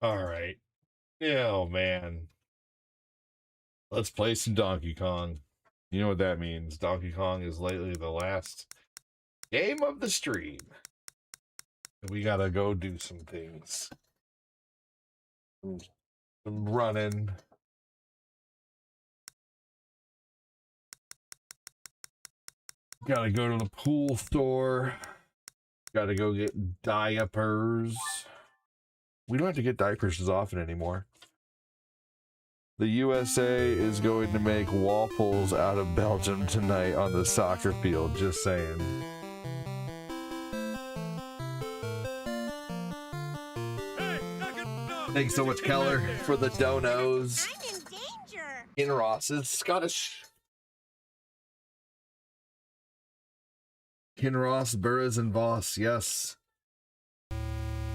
All right. Oh, man. Let's play some Donkey Kong. You know what that means. Donkey Kong is lately the last game of the stream. We gotta go do some things. Some running. Gotta go to the pool store. Gotta go get diapers. We don't have to get diapers as often anymore. The USA is going to make waffles out of Belgium tonight on the soccer field, just saying. Thanks so much, Keller, for the donos. I'm in danger. In Ross is Scottish. Kinross, Burroughs, and Voss, yes.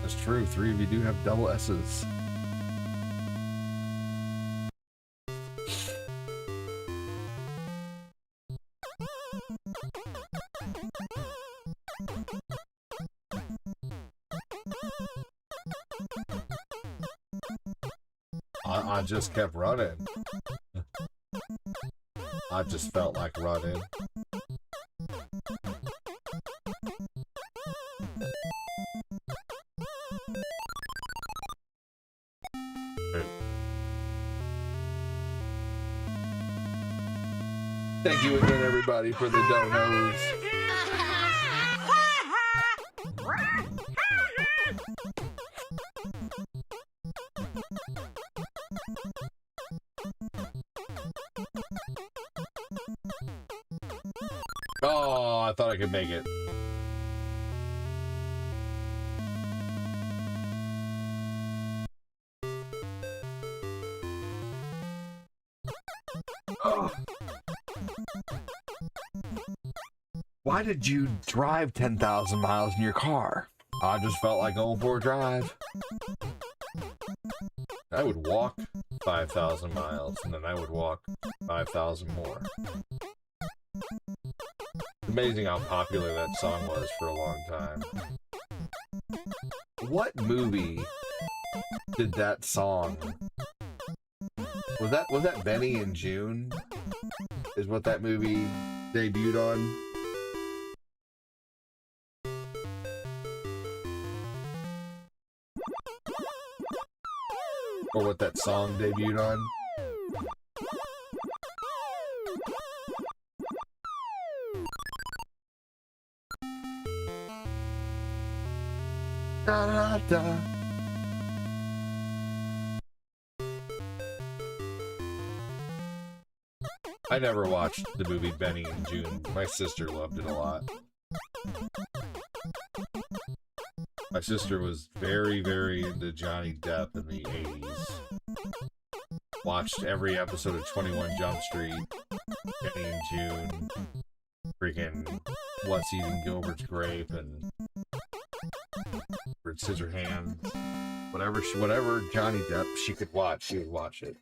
That's true. 3 of you do have double S's. I just kept running. I just felt like running. Thank you again, everybody, for the donos. Oh, I thought I could make it. Oh. Why did you drive 10,000 miles in your car? I just felt like going for a drive. I would walk 5,000 miles, and then I would walk 5,000 more. It's amazing how popular that song was for a long time. What movie did that song? Was that Benny and June? Is what that movie debuted on? Or what that song debuted on? Da, da, da. I never watched the movie Benny and June. My sister loved it a lot. My sister was very, very into Johnny Depp in the 80s. Watched every episode of 21 Jump Street, Benny and June, freaking What's Eating Gilbert's Grape, and Scissorhands. Whatever Johnny Depp she could watch, she would watch it.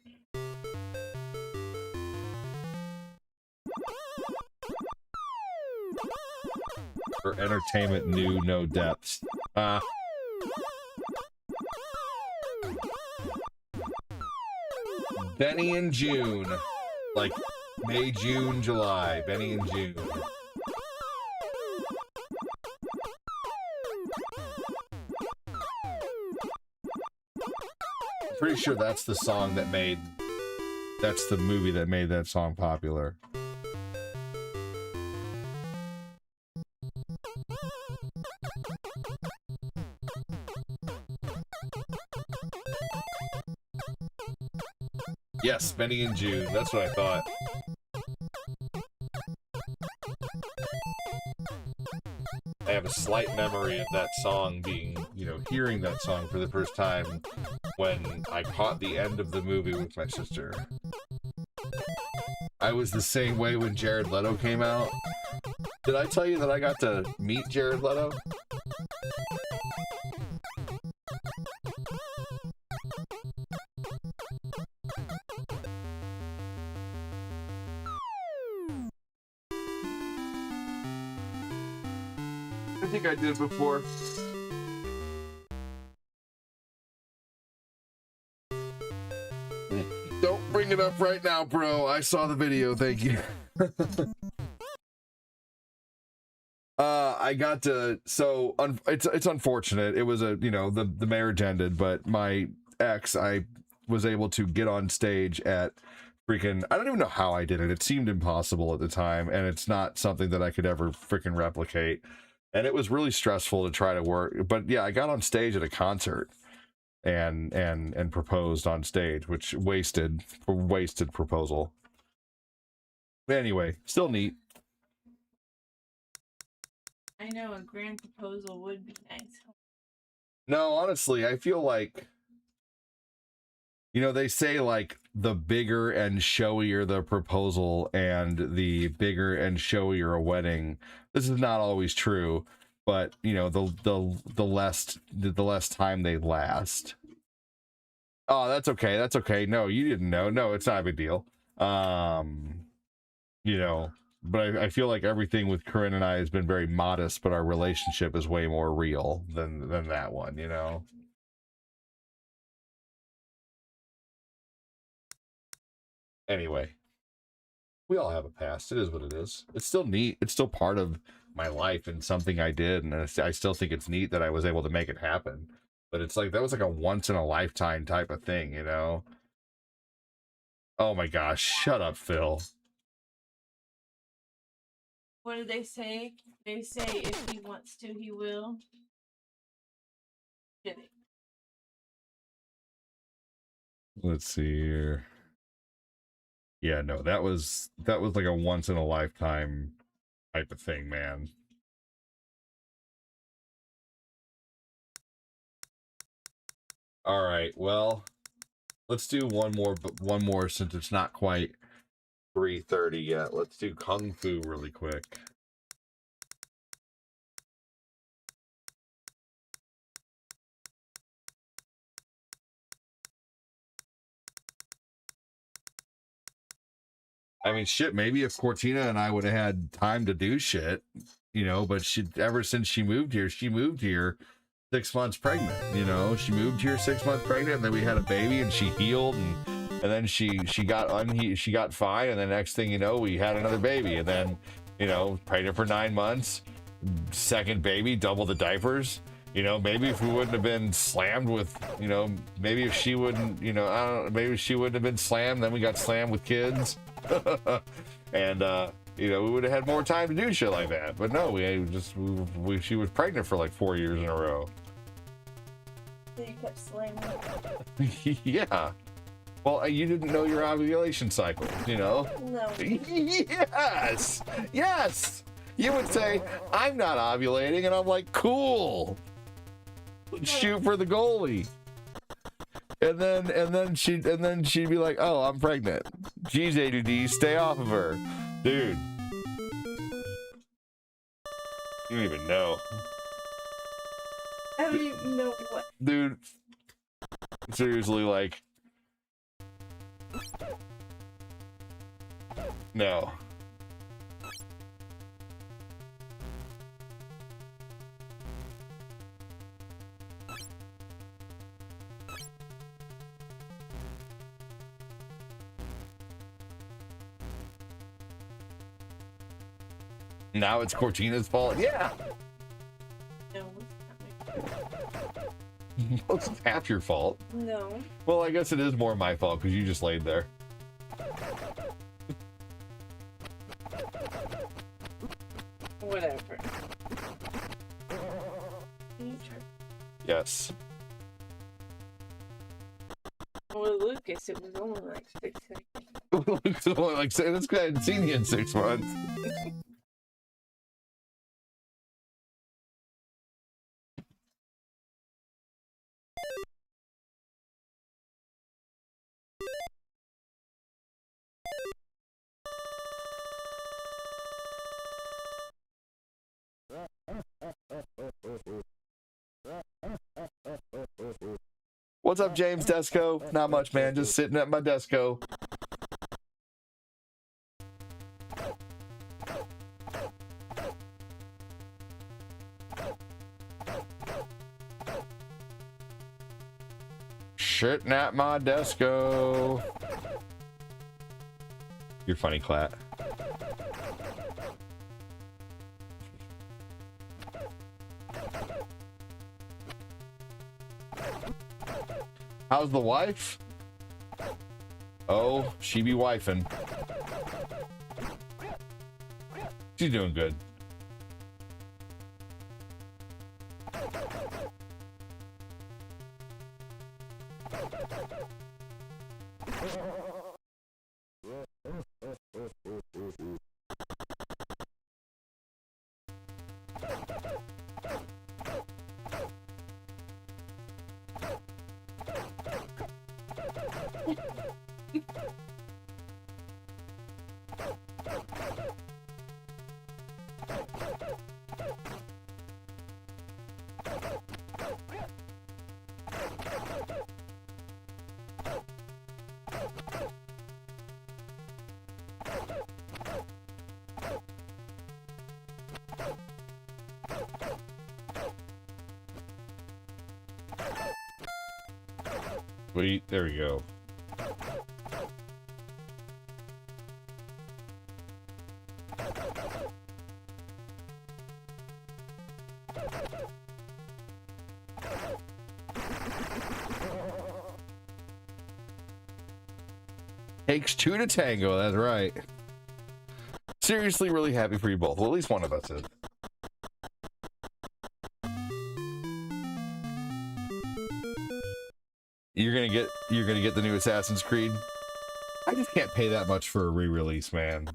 Her entertainment knew no depths. Benny and June. Like May, June, July. Benny and June. I'm pretty sure that's the song that made... That's the movie that made that song popular. Yes, Benny and June. That's what I thought. I have a slight memory of that song being, hearing that song for the first time when I caught the end of the movie with my sister. I was the same way when Jared Leto came out. Did I tell you that I got to meet Jared Leto? I think I did before. Don't bring it up right now, bro. I saw the video, thank you. I got to, so it's unfortunate. It was the marriage ended, but my ex, I was able to get on stage at freaking, I don't even know how I did it. It seemed impossible at the time, and it's not something that I could ever freaking replicate. And it was really stressful to try to work, but yeah, I got on stage at a concert and proposed on stage, which wasted proposal. But anyway, still neat. I know a grand proposal would be nice. No, honestly, I feel like, they say like the bigger and showier the proposal and the bigger and showier a wedding. This is not always true, but the less time they last. Oh, that's okay. That's okay. No, you didn't know. No, it's not a big deal. But I feel like everything with Corinne and I has been very modest, but our relationship is way more real than that one, Anyway, we all have a past. It is what it is. It's still neat. It's still part of my life and something I did, and I still think it's neat that I was able to make it happen. But it's like, that was like a once in a lifetime type of thing, Oh my gosh, shut up, Phil. What did they say? They say if he wants to, he will. Kidding. Let's see here. Yeah, no, that was like a once in a lifetime type of thing, man. All right, well, let's do one more since it's not quite 3:30 yet. Let's do Kung Fu really quick. I mean, shit, maybe if Cortina and I would have had time to do shit, you know, but ever since she moved here 6 months pregnant, you know, she moved here 6 months pregnant, and then we had a baby, and she healed, and then she got fine, and the next thing you know, we had another baby, and then, you know, pregnant for 9 months, second baby, double the diapers. You know, maybe if we wouldn't have been slammed with, you know, maybe if she wouldn't, you know, I don't know, maybe she wouldn't have been slammed, then we got slammed with kids. And, you know, we would have had more time to do shit like that. But no, she was pregnant for like 4 years in a row. So you kept slamming. Yeah. Well, you didn't know your ovulation cycle, you know? No. Yes! Yes! You would say, I'm not ovulating, and I'm like, cool. Shoot for the goalie. And then she'd be like, oh, I'm pregnant. Geez, ADD, stay off of her. Dude. You don't even know. How do you know what? Dude. Seriously, like. No. Now it's Cortina's fault. Yeah. No, it's not Well, it's half your fault. No. Well, I guess it is more my fault because you just laid there. Whatever. Yes. Well, Lucas, it was only like 6 seconds. Like, say this guy hadn't seen you in 6 months. What's up, James Desco? Not much, man. Just sitting at my desco. Sitting at my desco. You're funny, Clat. How's the wife? Oh, she be wifing. She's doing good. Sweet, there we go. Takes two to tango, that's right. Seriously, really happy for you both. Well, at least one of us is. You're gonna get the new Assassin's Creed. I just can't pay that much for a re-release, man.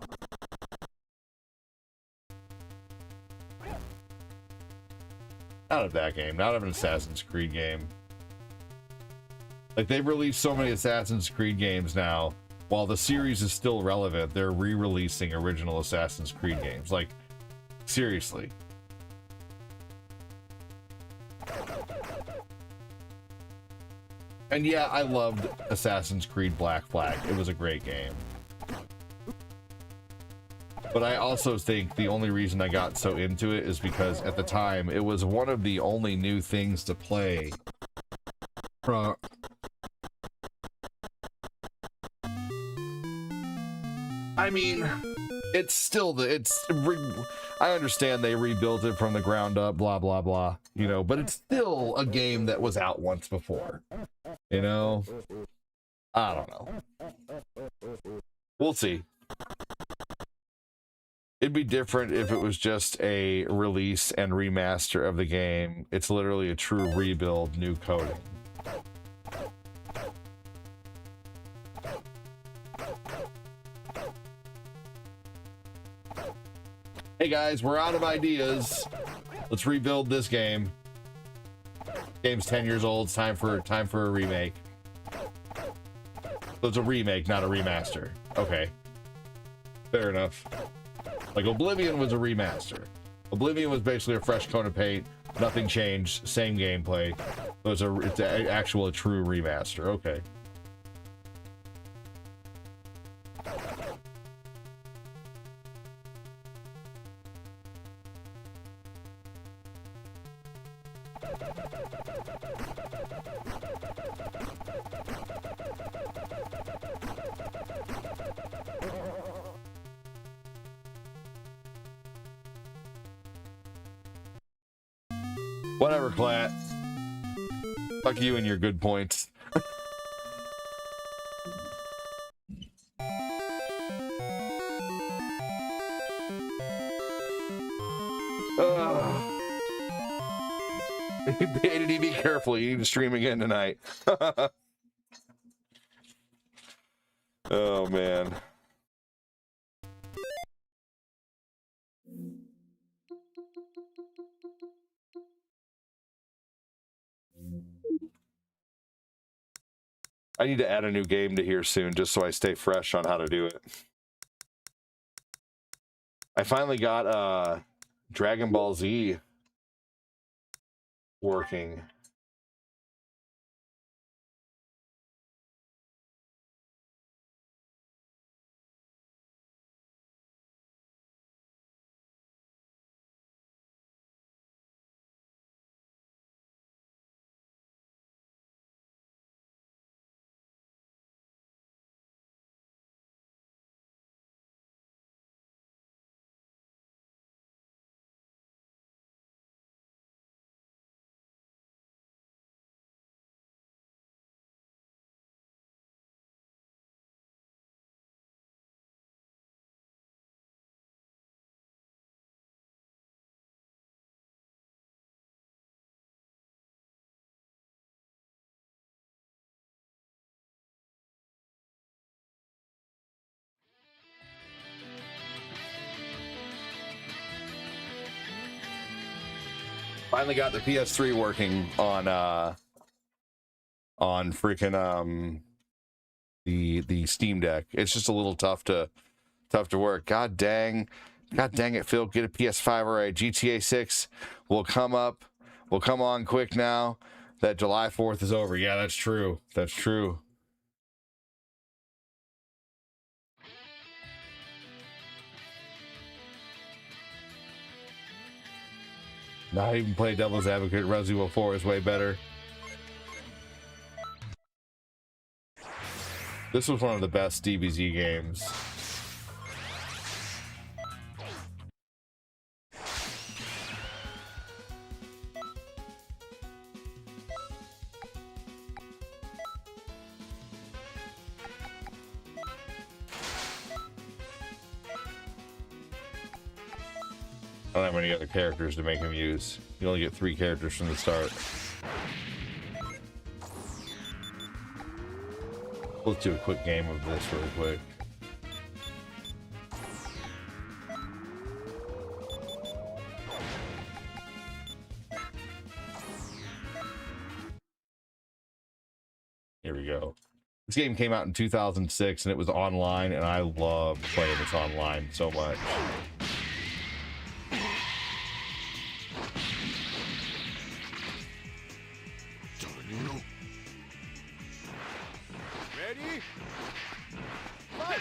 Not of that game, not of an Assassin's Creed game. Like, they've released so many Assassin's Creed games now. While the series is still relevant, they're re-releasing original Assassin's Creed games. Like, seriously. And yeah, I loved Assassin's Creed Black Flag. It was a great game. But I also think the only reason I got so into it is because at the time it was one of the only new things to play. I mean, it's still I understand they rebuilt it from the ground up, blah blah blah, you know, but it's still a game that was out once before, you know. I don't know. We'll see. It'd be different if it was just a release and remaster of the game. It's literally a true rebuild, new coding. Hey guys, we're out of ideas. Let's rebuild this game. Game's 10 years old. It's time for a remake. So it's a remake, not a remaster. Okay. Fair enough. Like Oblivion was a remaster. Oblivion was basically a fresh coat of paint. Nothing changed. Same gameplay. So it's an actual true remaster. Okay. Whatever, Clat. Fuck you and your good points. ADD, be careful. You need to stream again tonight. Oh, man. I need to add a new game to here soon just so I stay fresh on how to do it. I finally got Dragon Ball Z working. Finally got the PS3 working on freaking the Steam Deck. It's just a little tough to work. God dang it, Phil. Get a PS5 already. GTA 6 will come on quick now that July 4th is over. Yeah, that's true. That's true. Not even play Devil's Advocate. Resident Evil 4 is way better. This was one of the best DBZ games. I don't have any other characters to make him use. You only get 3 characters from the start. Let's do a quick game of this really quick. Here we go. This game came out in 2006 and it was online, and I love playing this online so much. Ready? Fight!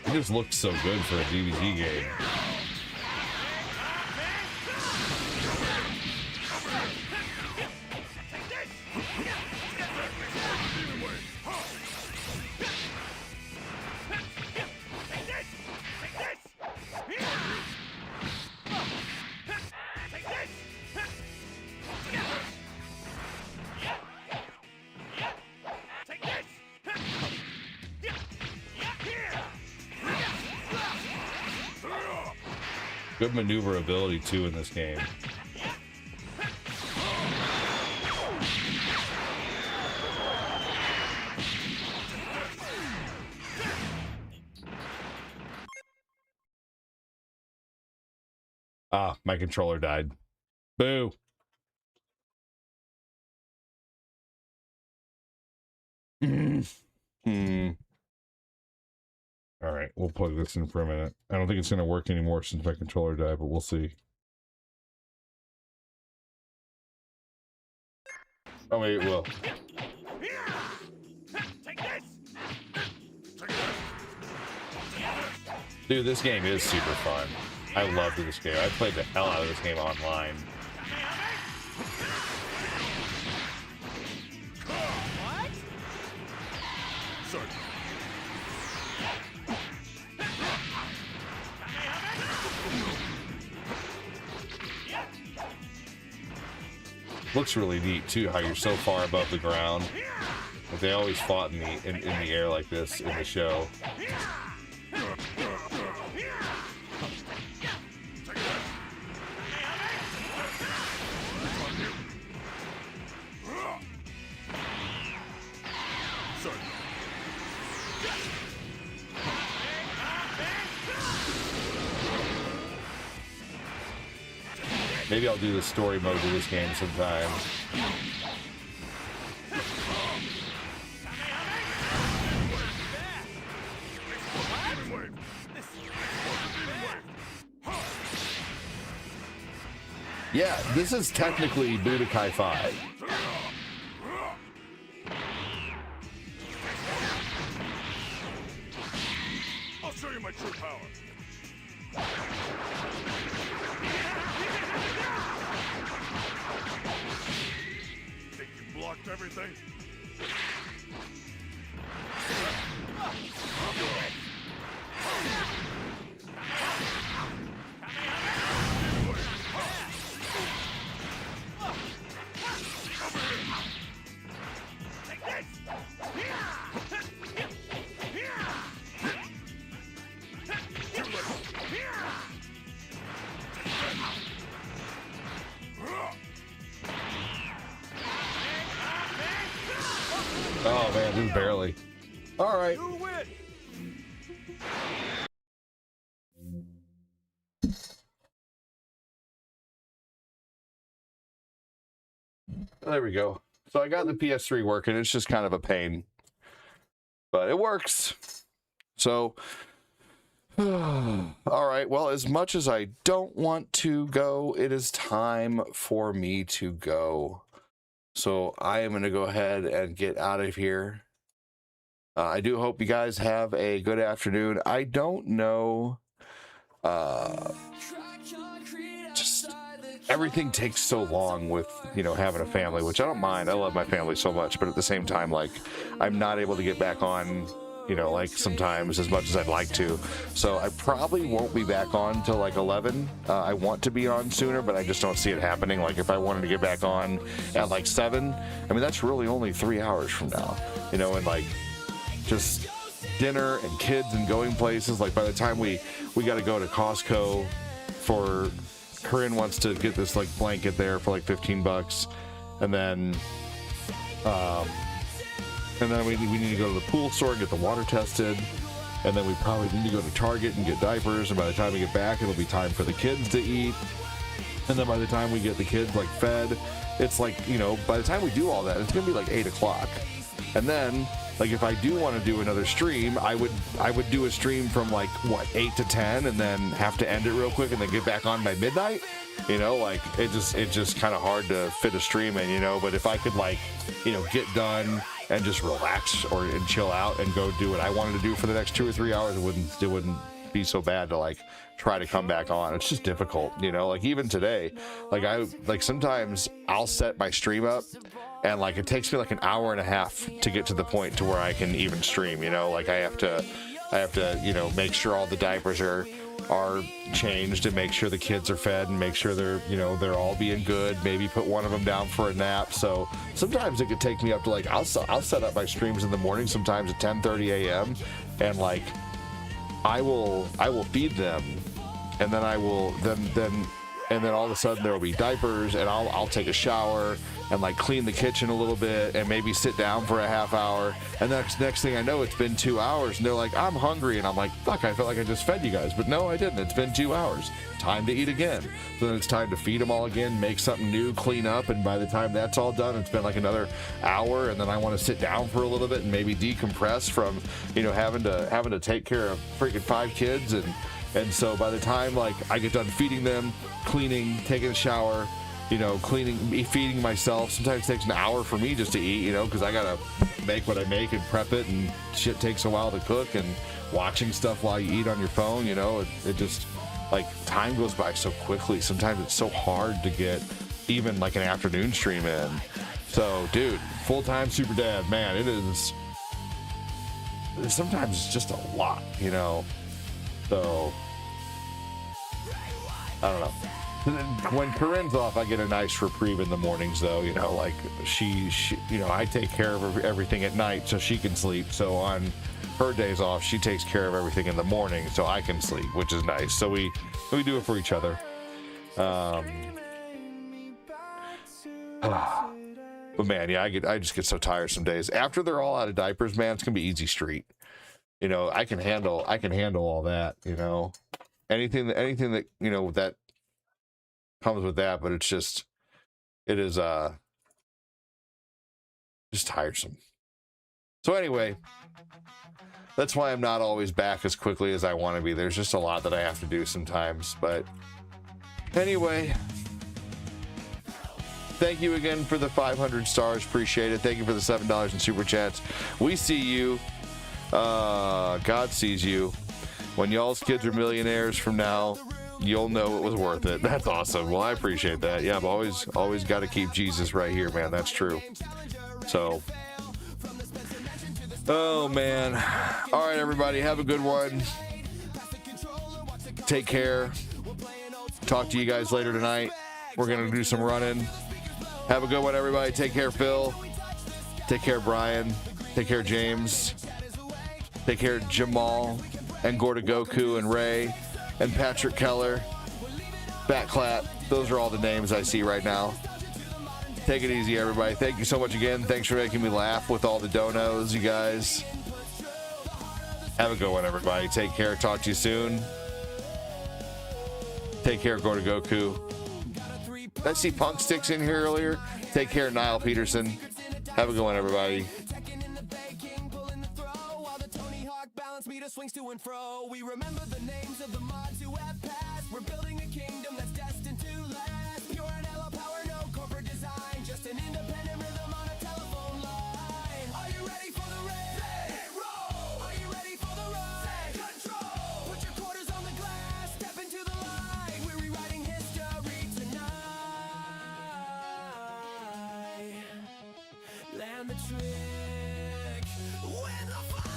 It just looks so good for a DVD game. Good maneuverability too in this game. Ah, my controller died. Boo. All right, we'll plug this in for a minute. I don't think it's going to work anymore since my controller died, but we'll see. Oh, wait, it will. Dude, this game is super fun. I loved this game. I played the hell out of this game online. Looks really neat too, how you're so far above the ground. But they always fought in the air like this in the show. Maybe I'll do the story mode of this game sometime. Yeah, this is technically Budokai 5. I'll show you my true power. Think you blocked everything? Oh man, just barely. All right. There we go. So I got the PS3 working. It's just kind of a pain, but it works. So, all right. Well, as much as I don't want to go, it is time for me to go. So I am going to go ahead and get out of here. I do hope you guys have a good afternoon. I don't know. Just everything takes so long with, you know, having a family, which I don't mind. I love my family so much, but at the same time, like, I'm not able to get back on, you know, like sometimes as much as I'd like to. So I probably won't be back on till like 11. I want to be on sooner, but I just don't see it happening. Like if I wanted to get back on at like 7, I mean, that's really only 3 hours from now, you know, and like just dinner and kids and going places. Like by the time we got to go to Costco for, Corinne wants to get this like blanket there for like $15, and then And then we need to go to the pool store and get the water tested. And then we probably need to go to Target and get diapers. And by the time we get back, it'll be time for the kids to eat. And then by the time we get the kids like fed, it's like, you know, by the time we do all that, it's gonna be like 8 o'clock. And then, like, if I do want to do another stream, I would do a stream from like what, 8 to 10, and then have to end it real quick and then get back on by midnight. You know, like it's just kind of hard to fit a stream in, you know. But if I could, like, you know, get done and just relax and chill out and go do what I wanted to do for the next 2 or 3 hours, it wouldn't be so bad to like try to come back on. It's just difficult, you know. Like even today, like sometimes I'll set my stream up and like it takes me like an hour and a half to get to the point to where I can even stream, you know. Like I have to, you know, make sure all the diapers are changed and make sure the kids are fed and make sure they're, you know, they're all being good, maybe put one of them down for a nap. So sometimes it could take me up to like, I'll set up my streams in the morning, sometimes at 10:30 a.m. and like I will feed them, and then I will then all of a sudden there will be diapers, and I'll take a shower and like clean the kitchen a little bit and maybe sit down for a half hour, and next thing I know, it's been 2 hours and they're like, I'm hungry, and I'm like, fuck, I felt like I just fed you guys, but no, I didn't. It's been 2 hours. Time to eat again. So then it's time to feed them all again, make something new, clean up, and by the time that's all done, it's been like another hour, and then I want to sit down for a little bit and maybe decompress from, you know, having to take care of freaking 5 kids, and so by the time like I get done feeding them, cleaning, taking a shower, you know, feeding myself, sometimes it takes an hour for me just to eat, you know, because I gotta make what I make and prep it, and shit takes a while to cook, and watching stuff while you eat on your phone, you know, it just, like, time goes by so quickly. Sometimes it's so hard to get even like an afternoon stream in. So dude, full-time super dad, man, it is sometimes it's just a lot, you know. So I don't know. When Corinne's off, I get a nice reprieve in the mornings, though. You know, like she, you know, I take care of everything at night so she can sleep. So on her days off, she takes care of everything in the morning so I can sleep, which is nice. So we do it for each other. But man, yeah, I just get so tired some days after they're all out of diapers. Man, it's gonna be easy street. You know, I can handle all that. You know, anything that you know that comes with that, but it is just tiresome. So anyway, that's why I'm not always back as quickly as I want to be. There's just a lot that I have to do sometimes. But anyway, thank you again for the 500 stars. Appreciate it. Thank you for the $7 in super chats. We see you. God sees you. When y'all's kids are millionaires from now, you'll know it was worth it. That's awesome. Well, I appreciate that. Yeah, I've always got to keep Jesus right here, man. That's true. So, oh man. All right, everybody, have a good one. Take care. Talk to you guys later tonight. We're gonna do some running. Have a good one, everybody. Take care, Phil. Take care, Brian. Take care, James. Take care, Jamal and Gorda Goku and Ray and Patrick Keller. Bat Clap. Those are all the names I see right now. Take it easy, everybody. Thank you so much again. Thanks for making me laugh with all the donos, you guys. Have a good one, everybody. Take care. Talk to you soon. Take care, Gorda Goku. Did I see Punk Sticks in here earlier? Take care, Niall Peterson. Have a good one, everybody. Swings to and fro. We remember the names of the mods who have passed. We're building a kingdom that's destined to last. Pure and LO power, no corporate design. Just an independent rhythm on a telephone line. Are you ready for the raid? Hit roll. Are you ready for the ride? Take control. Put your quarters on the glass. Step into the light. We're rewriting history tonight. Land the trick. Win the fight.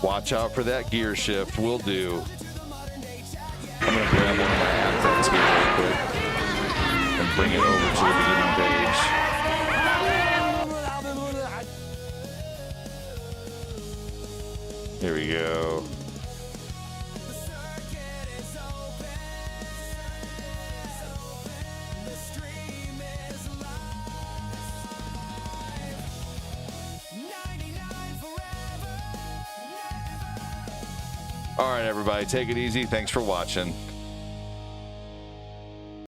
Watch out for that gear shift. Will do. bring it over to the beginning page. Here we go. All right, everybody, take it easy. Thanks for watching.